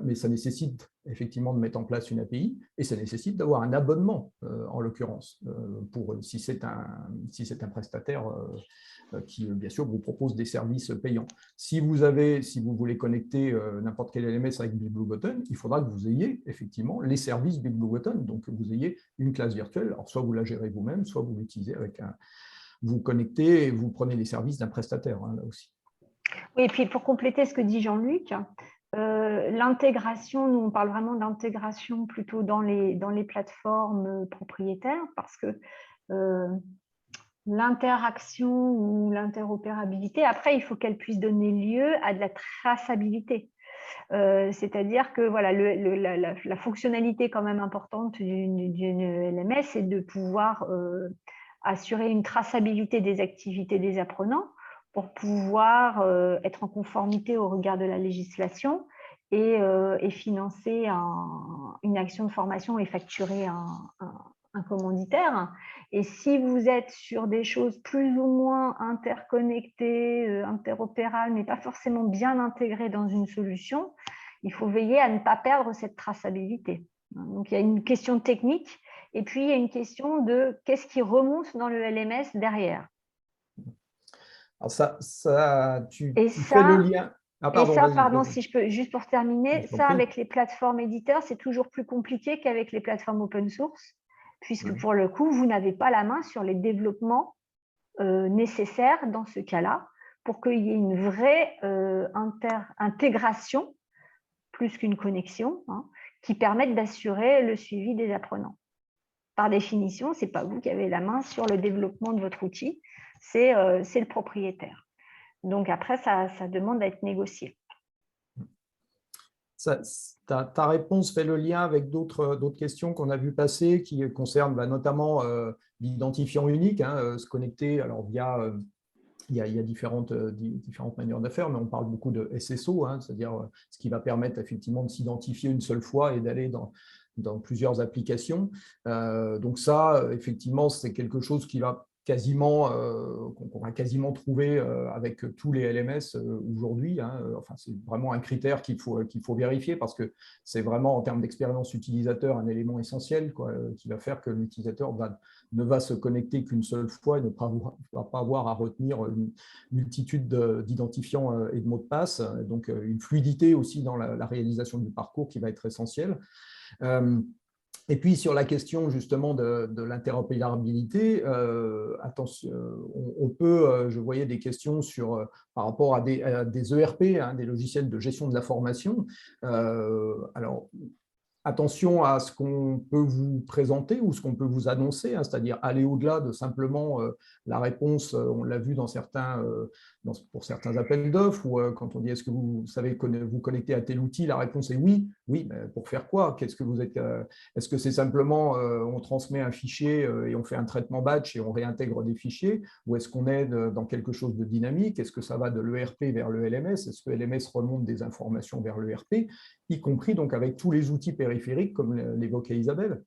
mais ça nécessite effectivement de mettre en place une API et ça nécessite d'avoir un abonnement en l'occurrence, si c'est un prestataire qui bien sûr vous propose des services payants. Si vous voulez connecter n'importe quel LMS avec Big Blue Button, il faudra que vous ayez effectivement les services Big Blue Button, donc que vous ayez une classe virtuelle, alors soit vous la gérez vous-même, soit vous l'utilisez avec vous connectez et vous prenez les services d'un prestataire, là aussi. Oui, et puis pour compléter ce que dit Jean-Luc, l'intégration, nous on parle vraiment d'intégration plutôt dans les plateformes propriétaires, parce que l'interaction ou l'interopérabilité, après il faut qu'elle puisse donner lieu à de la traçabilité. C'est-à-dire que voilà, la fonctionnalité quand même importante d'une LMS, c'est de pouvoir assurer une traçabilité des activités des apprenants pour pouvoir être en conformité au regard de la législation et financer une action de formation et facturer un commanditaire. Et si vous êtes sur des choses plus ou moins interconnectées, interopérables, mais pas forcément bien intégrées dans une solution, il faut veiller à ne pas perdre cette traçabilité. Donc, il y a une question technique et puis il y a une question de qu'est-ce qui remonte dans le LMS derrière. Alors tu fais le lien. Ah, pardon, et ça, pardon, si je peux, juste pour terminer, ça prie. avec les plateformes éditeurs, c'est toujours plus compliqué qu'avec les plateformes open source, puisque pour le coup, vous n'avez pas la main sur les développements nécessaires dans ce cas-là, pour qu'il y ait une vraie intégration, plus qu'une connexion, qui permette d'assurer le suivi des apprenants. Par définition, ce n'est pas vous qui avez la main sur le développement de votre outil, c'est le propriétaire. Donc après, ça demande à être négocié. Ta réponse fait le lien avec d'autres questions qu'on a vu passer qui concernent notamment l'identifiant unique, se connecter alors via… Il y a différentes manières de faire, mais on parle beaucoup de SSO, c'est-à-dire ce qui va permettre effectivement de s'identifier une seule fois et d'aller dans plusieurs applications. Donc ça, effectivement, c'est quelque chose qui va qu'on va quasiment trouver avec tous les LMS aujourd'hui. Enfin, c'est vraiment un critère qu'il faut vérifier parce que c'est vraiment en termes d'expérience utilisateur un élément essentiel qui va faire que l'utilisateur ne va se connecter qu'une seule fois et ne va pas avoir à retenir une multitude d'identifiants et de mots de passe. Donc, une fluidité aussi dans la réalisation du parcours qui va être essentielle. Et puis, sur la question justement de l'interopérabilité, attention, on peut, je voyais des questions par rapport à des ERP, des logiciels de gestion de la formation. Alors, attention à ce qu'on peut vous présenter ou ce qu'on peut vous annoncer, c'est-à-dire aller au-delà de simplement la réponse, on l'a vu pour certains appels d'offres, ou quand on dit est-ce que vous savez vous connecter à tel outil, la réponse est oui. Oui, mais pour faire quoi? Est-ce que c'est simplement on transmet un fichier et on fait un traitement batch et on réintègre des fichiers, ou est-ce qu'on est dans quelque chose de dynamique? Est-ce que ça va de l'ERP vers le LMS? Est-ce que LMS remonte des informations vers l'ERP, y compris donc avec tous les outils périphériques, comme l'évoquait Isabelle?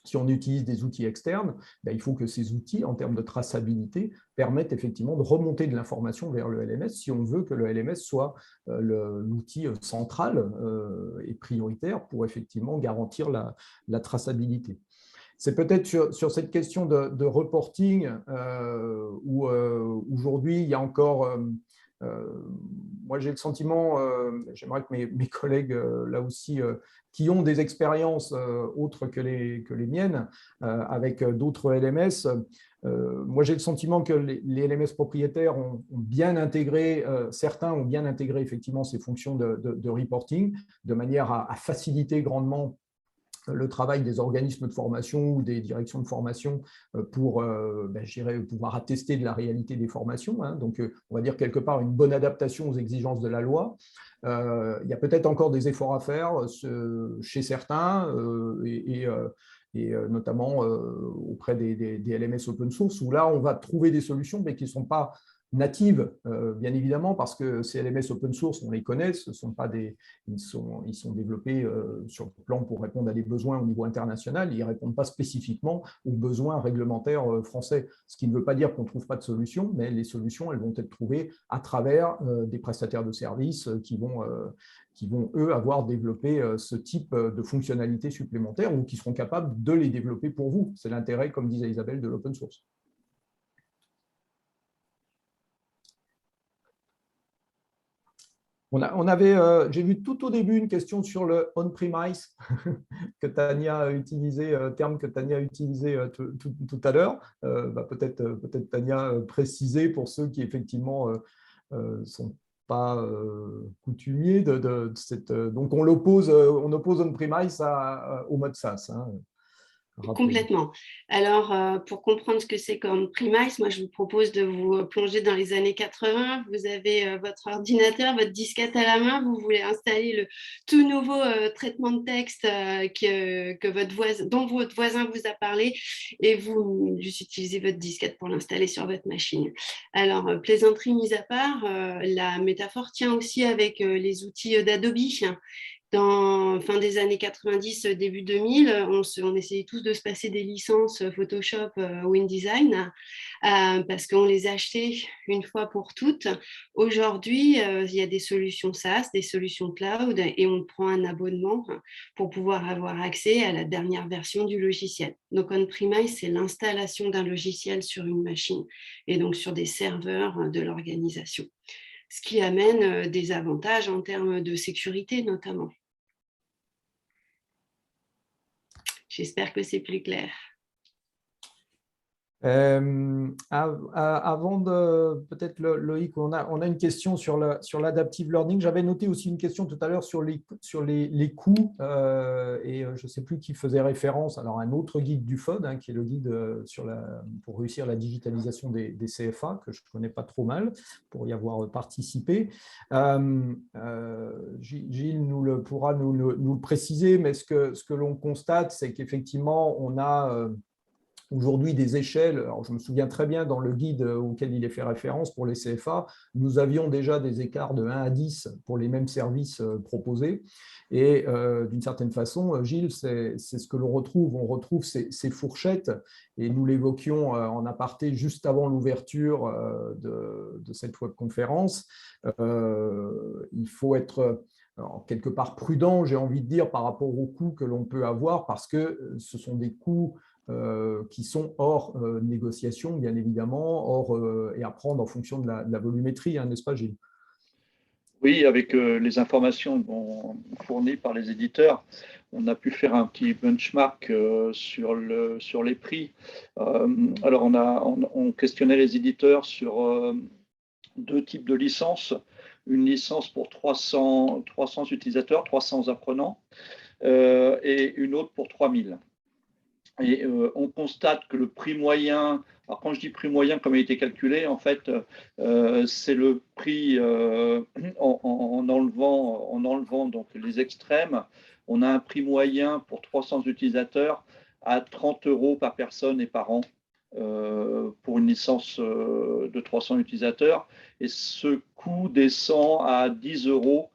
Si on utilise des outils externes, il faut que ces outils, en termes de traçabilité, permettent effectivement de remonter de l'information vers le LMS si on veut que le LMS soit l'outil central et prioritaire pour effectivement garantir la traçabilité. C'est peut-être sur cette question de reporting où aujourd'hui, il y a encore… moi, j'ai le sentiment, j'aimerais que mes collègues, là aussi, qui ont des expériences autres que les miennes, avec d'autres LMS, moi, j'ai le sentiment que les LMS propriétaires ont bien intégré, certains ont bien intégré effectivement ces fonctions de reporting, de manière à faciliter grandement le travail des organismes de formation ou des directions de formation pour pouvoir attester de la réalité des formations. Donc, on va dire quelque part une bonne adaptation aux exigences de la loi. Il y a peut-être encore des efforts à faire chez certains et notamment auprès des LMS open source, où là, on va trouver des solutions, mais qui ne sont pas natives, bien évidemment, parce que ces LMS open source, on les connaît, ils sont développés sur le plan pour répondre à des besoins au niveau international, ils ne répondent pas spécifiquement aux besoins réglementaires français, ce qui ne veut pas dire qu'on ne trouve pas de solution, mais les solutions, elles vont être trouvées à travers des prestataires de services qui vont, eux, avoir développé ce type de fonctionnalités supplémentaires ou qui seront capables de les développer pour vous. C'est l'intérêt, comme disait Isabelle, de l'open source. J'ai vu tout au début une question sur le on-premise que Tania a utilisé, terme que Tania a utilisé tout à l'heure. Peut-être Tania préciser pour ceux qui effectivement ne sont pas coutumiers de cette… Donc on oppose on-premise au mode SaaS. Complètement. Alors, pour comprendre ce que c'est comme premise, moi, je vous propose de vous plonger dans les années 80. Vous avez votre ordinateur, votre disquette à la main. Vous voulez installer le tout nouveau traitement de texte dont votre voisin vous a parlé et vous utilisez votre disquette pour l'installer sur votre machine. Alors, plaisanterie mise à part, la métaphore tient aussi avec les outils d'Adobe. Dans fin des années 90, début 2000, on essayait tous de se passer des licences Photoshop ou InDesign parce qu'on les achetait une fois pour toutes. Aujourd'hui, il y a des solutions SaaS, des solutions cloud et on prend un abonnement pour pouvoir avoir accès à la dernière version du logiciel. Donc, on-premise, c'est l'installation d'un logiciel sur une machine et donc sur des serveurs de l'organisation, ce qui amène des avantages en termes de sécurité notamment. J'espère que c'est plus clair. Avant de, peut-être Loïc, on a une question sur l'adaptive learning. J'avais noté aussi une question tout à l'heure sur les coûts et je ne sais plus qui faisait référence. Alors, un autre guide du FOD, hein, qui est le guide pour réussir la digitalisation des CFA, que je ne connais pas trop mal, pour y avoir participé. Gilles pourra nous le préciser, mais ce que l'on constate, c'est qu'effectivement, on a aujourd'hui des échelles. Alors, je me souviens très bien dans le guide auquel il est fait référence pour les CFA, nous avions déjà des écarts de 1 à 10 pour les mêmes services proposés. Et d'une certaine façon, Gilles, c'est ce que l'on retrouve. On retrouve ces fourchettes, et nous l'évoquions en aparté juste avant l'ouverture de cette webconférence. Il faut être quelque part prudent, j'ai envie de dire, par rapport aux coûts que l'on peut avoir, parce que ce sont des coûts qui sont hors négociation, bien évidemment, et à prendre en fonction de la volumétrie, hein, n'est-ce pas, Gilles? Oui, avec les informations fournies par les éditeurs, on a pu faire un petit benchmark sur les prix. Alors, on questionnait les éditeurs sur deux types de licences. Une licence pour 300 utilisateurs, 300 apprenants, et une autre pour 3000. Et on constate que le prix moyen, alors quand je dis prix moyen, comme il a été calculé, en fait, c'est le prix en enlevant donc les extrêmes. On a un prix moyen pour 300 utilisateurs à 30 € par personne et par an pour une licence de 300 utilisateurs. Et ce coût descend à 10 €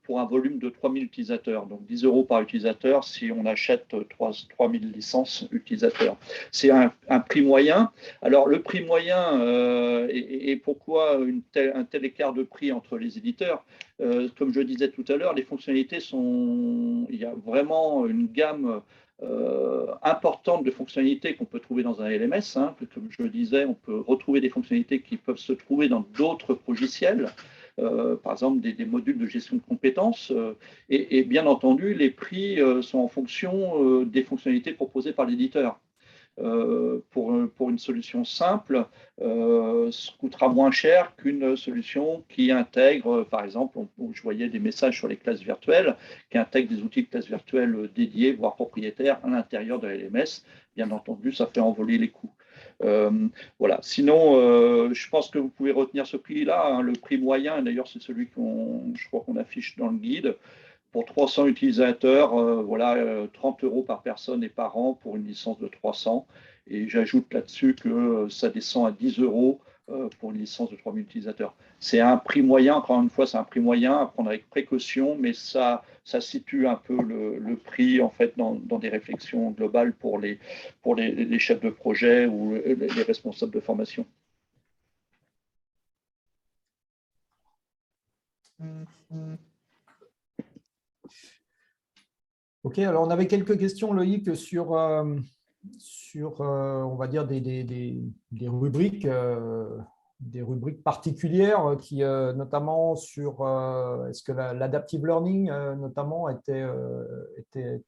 pour un volume de 3000 utilisateurs. Donc 10 € par utilisateur si on achète 3000 licences utilisateurs. C'est un prix moyen. Alors le prix moyen et pourquoi un tel écart de prix entre les éditeurs, comme je disais tout à l'heure, les fonctionnalités il y a vraiment une gamme importante de fonctionnalités qu'on peut trouver dans un LMS. Hein. Comme je le disais, on peut retrouver des fonctionnalités qui peuvent se trouver dans d'autres logiciels. Par exemple des modules de gestion de compétences et bien entendu les prix sont en fonction des fonctionnalités proposées par l'éditeur. Pour une solution simple, ça coûtera moins cher qu'une solution qui intègre, par exemple, je voyais des messages sur les classes virtuelles, qui intègrent des outils de classes virtuelles dédiés, voire propriétaires, à l'intérieur de la LMS. Bien entendu, ça fait envoler les coûts. Voilà. Sinon, je pense que vous pouvez retenir ce prix-là, hein, le prix moyen, d'ailleurs c'est celui je crois qu'on affiche dans le guide. Pour 300 utilisateurs, voilà, 30 € par personne et par an pour une licence de 300. Et j'ajoute là-dessus que ça descend à 10 € pour une licence de 3000 utilisateurs. C'est un prix moyen, encore une fois, c'est un prix moyen à prendre avec précaution, mais ça situe un peu le prix en fait dans des réflexions globales pour les chefs de projet ou les responsables de formation. Ok, alors on avait quelques questions, Loïc, sur on va dire, des rubriques particulières, qui, notamment sur est-ce que l'adaptive learning, notamment, était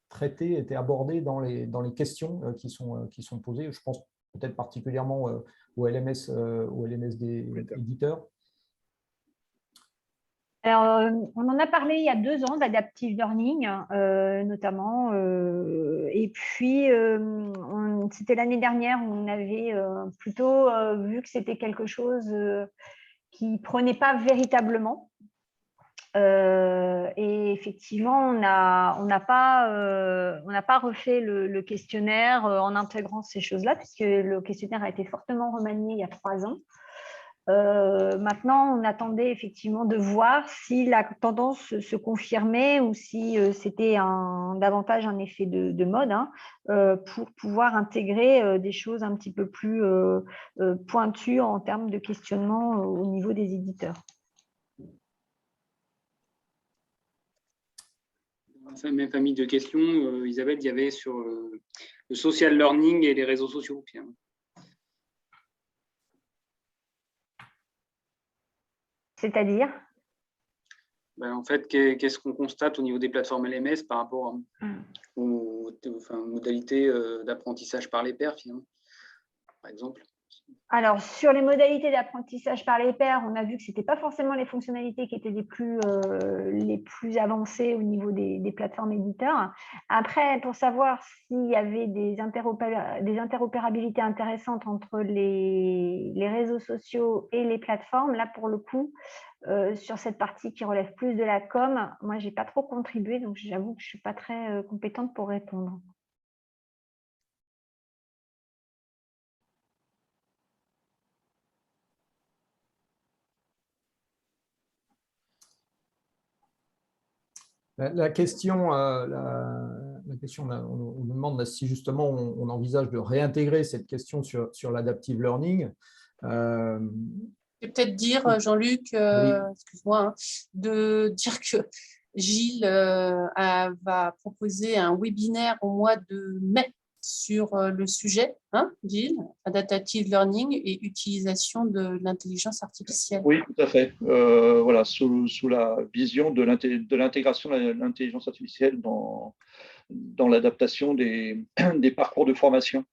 traité, était abordé dans les questions qui sont posées. Je pense peut-être particulièrement au LMS des éditeurs. Alors, on en a parlé il y a 2 ans d'adaptive learning, notamment. Et puis, c'était l'année dernière où on avait plutôt vu que c'était quelque chose qui ne prenait pas véritablement. Et effectivement, on n'a pas refait le questionnaire en intégrant ces choses-là, puisque le questionnaire a été fortement remanié il y a 3 ans. Maintenant, on attendait effectivement de voir si la tendance se confirmait ou si c'était davantage un effet de mode, hein, pour pouvoir intégrer des choses un petit peu plus pointues en termes de questionnement au niveau des éditeurs. Dans cette même famille de questions, Isabelle, il y avait sur le social learning et les réseaux sociaux. C'est-à-dire ? En fait, qu'est-ce qu'on constate au niveau des plateformes LMS par rapport aux modalités d'apprentissage par les pairs, finalement, par exemple? Alors, sur les modalités d'apprentissage par les pairs, on a vu que ce n'était pas forcément les fonctionnalités qui étaient les plus avancées au niveau des plateformes éditeurs. Après, pour savoir s'il y avait des interopérabilités intéressantes entre les réseaux sociaux et les plateformes, là, pour le coup, sur cette partie qui relève plus de la com, moi, je n'ai pas trop contribué, donc j'avoue que je ne suis pas très compétente pour répondre. La question, on nous demande si justement on envisage de réintégrer cette question sur l'adaptive learning. Je vais peut-être dire, Jean-Luc, excuse-moi, hein, de dire que Gilles va proposer un webinaire au mois de mai sur le sujet, hein, Gilles, adaptive learning et utilisation de l'intelligence artificielle. Oui, tout à fait. Voilà, sous la vision de l'intégration de l'intelligence artificielle dans l'adaptation des parcours de formation.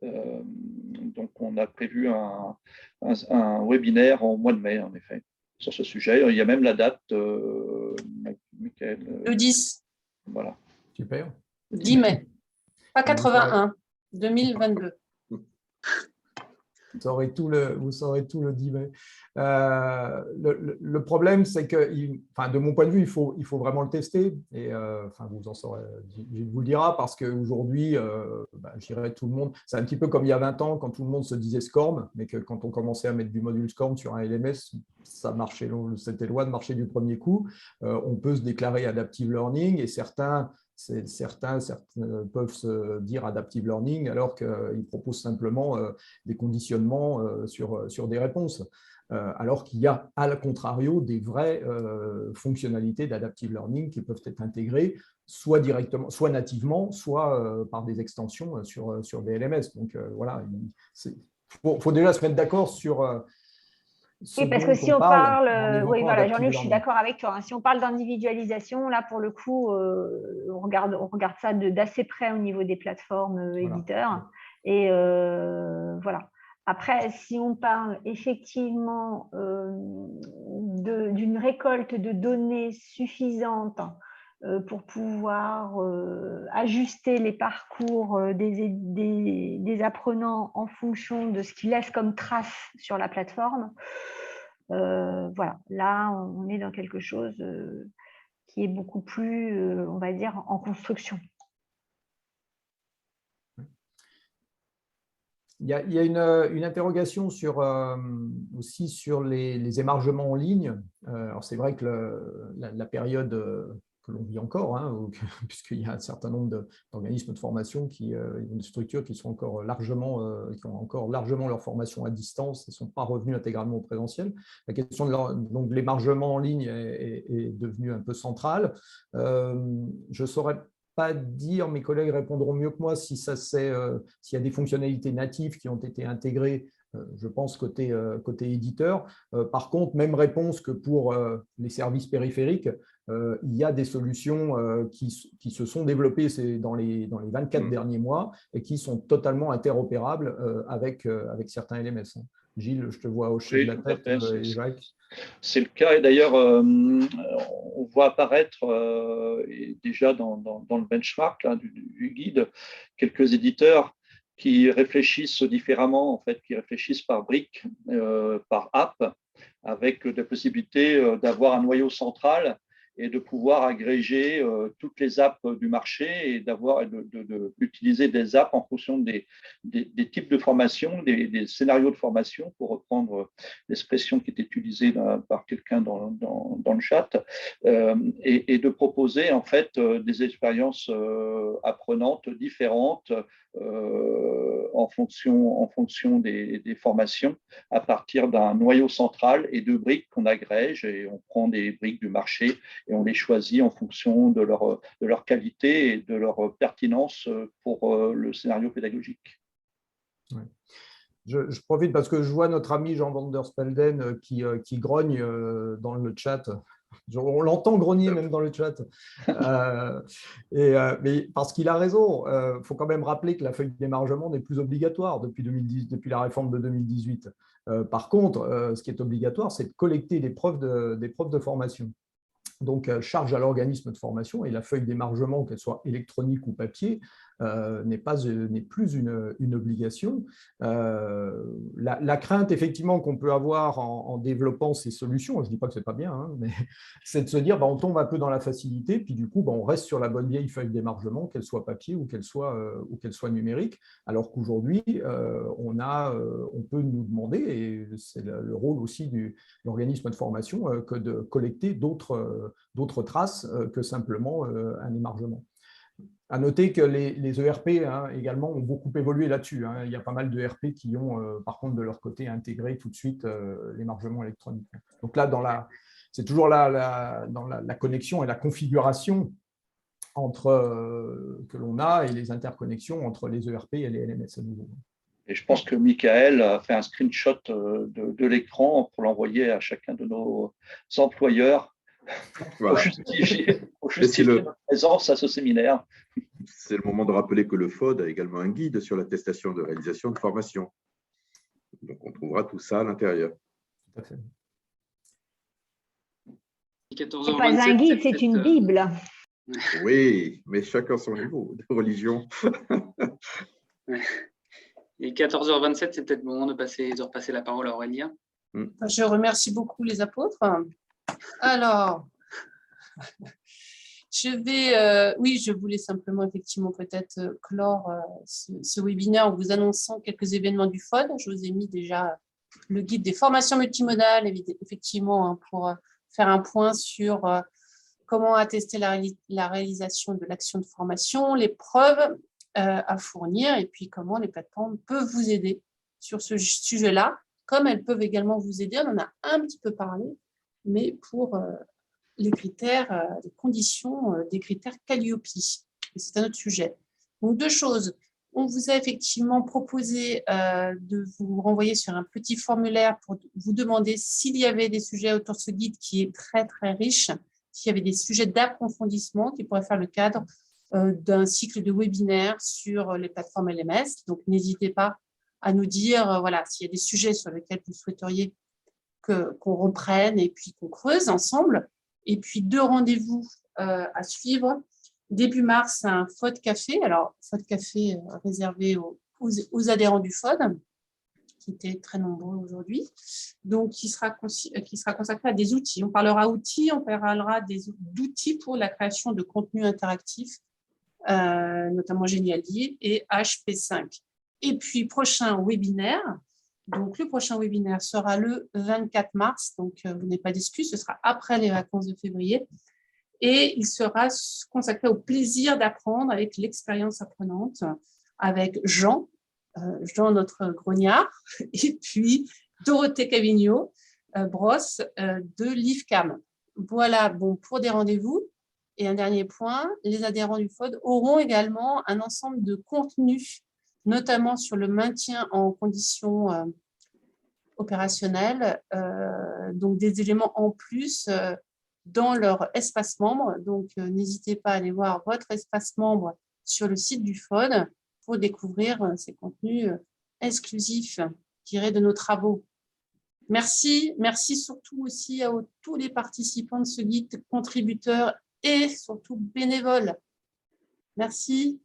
Donc, on a prévu un webinaire au mois de mai, en effet, sur ce sujet. Il y a même la date, Michael. Le 10. Voilà. Super. 10 mai. Pas 81, 2022. Vous saurez tout le 10 mai. Le problème, c'est que, de mon point de vue, il faut vraiment le tester. Et vous en saurez, je vous le dira, parce qu'aujourd'hui, je dirais tout le monde, c'est un petit peu comme il y a 20 ans, quand tout le monde se disait SCORM, mais que quand on commençait à mettre du module SCORM sur un LMS, ça marchait, c'était loin de marcher du premier coup. On peut se déclarer Adaptive Learning et certains peuvent se dire Adaptive Learning alors qu'ils proposent simplement des conditionnements sur des réponses. Alors qu'il y a, à la contrario, des vraies fonctionnalités d'Adaptive Learning qui peuvent être intégrées soit directement, soit nativement, soit par des extensions sur des LMS. Donc voilà, il faut déjà se mettre d'accord sur… Oui, parce que si on parle, oui, voilà, Jean-Luc, je suis d'accord avec toi. Hein. Si on parle d'individualisation, là, pour le coup, on regarde ça d'assez près au niveau des plateformes éditeurs. Et voilà. Après, si on parle effectivement d'une récolte de données suffisante pour pouvoir ajuster les parcours des apprenants en fonction de ce qu'ils laissent comme trace sur la plateforme. Voilà, là, on est dans quelque chose qui est beaucoup plus, on va dire, en construction. Il y a une interrogation aussi sur les émargements en ligne. Alors, c'est vrai que la période que l'on vit encore, hein, puisqu'il y a un certain nombre d'organismes de formation de structures qui sont encore qui ont encore largement leur formation à distance et ne sont pas revenus intégralement au présentiel. La question de l'émargement en ligne est devenue un peu centrale. Je saurais pas dire, mes collègues répondront mieux que moi s'il y a des fonctionnalités natives qui ont été intégrées, je pense, côté éditeur. Par contre, même réponse que pour les services périphériques, il y a des solutions qui se sont développées dans les 24 derniers mois et qui sont totalement interopérables avec certains LMS. Gilles, je te vois hocher de la tête. Et Jacques. C'est le cas, et d'ailleurs, on voit apparaître déjà dans le benchmark là, du guide quelques éditeurs qui réfléchissent différemment, en fait, qui réfléchissent par briques, par app, avec la possibilité d'avoir un noyau central et de pouvoir agréger toutes les apps du marché et d'utiliser des apps en fonction des types de formation, des scénarios de formation, pour reprendre l'expression qui est utilisée par quelqu'un dans le chat, et de proposer en fait des expériences apprenantes différentes en fonction des formations, à partir d'un noyau central et de briques qu'on agrège, et on prend des briques du marché et on les choisit en fonction de leur qualité et de leur pertinence pour le scénario pédagogique. Ouais. Je profite parce que je vois notre ami Jean van der Spelden qui grogne dans le chat. On l'entend grogner même dans le chat. Mais parce qu'il a raison, il faut quand même rappeler que la feuille d'émargement n'est plus obligatoire depuis la réforme de 2018. Par contre, ce qui est obligatoire, c'est de collecter des preuves de formation. Donc, charge à l'organisme de formation, et la feuille d'émargement, qu'elle soit électronique ou papier, n'est plus une obligation. La crainte, effectivement, qu'on peut avoir en développant ces solutions, je ne dis pas que ce n'est pas bien, hein, mais c'est de se dire on tombe un peu dans la facilité, puis du coup, on reste sur la bonne vieille feuille d'émargement, qu'elle soit papier ou qu'elle soit numérique, alors qu'aujourd'hui, on peut nous demander, et c'est le rôle aussi de l'organisme de formation, que de collecter d'autres traces que simplement un émargement. À noter que les ERP également ont beaucoup évolué là-dessus. Il y a pas mal de ERP qui ont, par contre, de leur côté, intégré tout de suite l'émargement électronique. Donc là, c'est toujours là dans la connexion et la configuration que l'on a, et les interconnexions entre les ERP et les LMS à nouveau. Et je pense que Michael a fait un screenshot de l'écran pour l'envoyer à chacun de nos employeurs. Voilà. Pour justifier notre présence à ce séminaire. C'est le moment de rappeler que le FOD a également un guide sur l'attestation de réalisation de formation. Donc, on trouvera tout ça à l'intérieur. Tout à fait. C'est pas un guide, c'est une Bible. Oui, mais chacun son niveau de religion. Et 14h27, c'est peut-être le moment de repasser la parole à Aurélien. Je remercie beaucoup les apôtres. Alors, je voulais simplement effectivement peut-être clore ce webinaire en vous annonçant quelques événements du FOD. Je vous ai mis déjà le guide des formations multimodales, effectivement, pour faire un point sur comment attester la réalisation de l'action de formation, les preuves à fournir, et puis comment les plateformes peuvent vous aider sur ce sujet-là, comme elles peuvent également vous aider. On en a un petit peu parlé, mais pour les critères, les conditions des critères Calliope. C'est un autre sujet. Donc, deux choses. On vous a effectivement proposé de vous renvoyer sur un petit formulaire pour vous demander s'il y avait des sujets autour de ce guide qui est très, très riche, s'il y avait des sujets d'approfondissement qui pourraient faire le cadre d'un cycle de webinaires sur les plateformes LMS. Donc, n'hésitez pas à nous dire s'il y a des sujets sur lesquels vous souhaiteriez qu'on reprenne et puis qu'on creuse ensemble. Et puis, 2 rendez-vous à suivre. Début mars, un FOD Café. Alors, FOD Café réservé aux adhérents du FOD, qui étaient très nombreux aujourd'hui. Donc, qui sera consacré à des outils. On parlera outils, on parlera d'outils pour la création de contenus interactifs, notamment Geniali et HP5. Et puis, prochain webinaire. Donc, le prochain webinaire sera le 24 mars. Donc, vous n'avez pas d'excuses, ce sera après les vacances de février. Et il sera consacré au plaisir d'apprendre avec l'expérience apprenante, avec Jean, notre grognard, et puis Dorothée Cavigno, Brosse de l'IFCAM. Voilà, pour des rendez-vous. Et un dernier point, les adhérents du FOD auront également un ensemble de contenus, notamment sur le maintien en conditions opérationnelles, donc des éléments en plus dans leur espace membre. Donc, n'hésitez pas à aller voir votre espace membre sur le site du FOD pour découvrir ces contenus exclusifs tirés de nos travaux. Merci surtout aussi à tous les participants de ce guide, contributeurs et surtout bénévoles. Merci.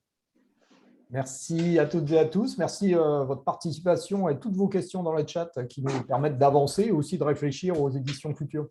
Merci à toutes et à tous. Merci votre participation et toutes vos questions dans le chat qui nous permettent d'avancer et aussi de réfléchir aux éditions futures.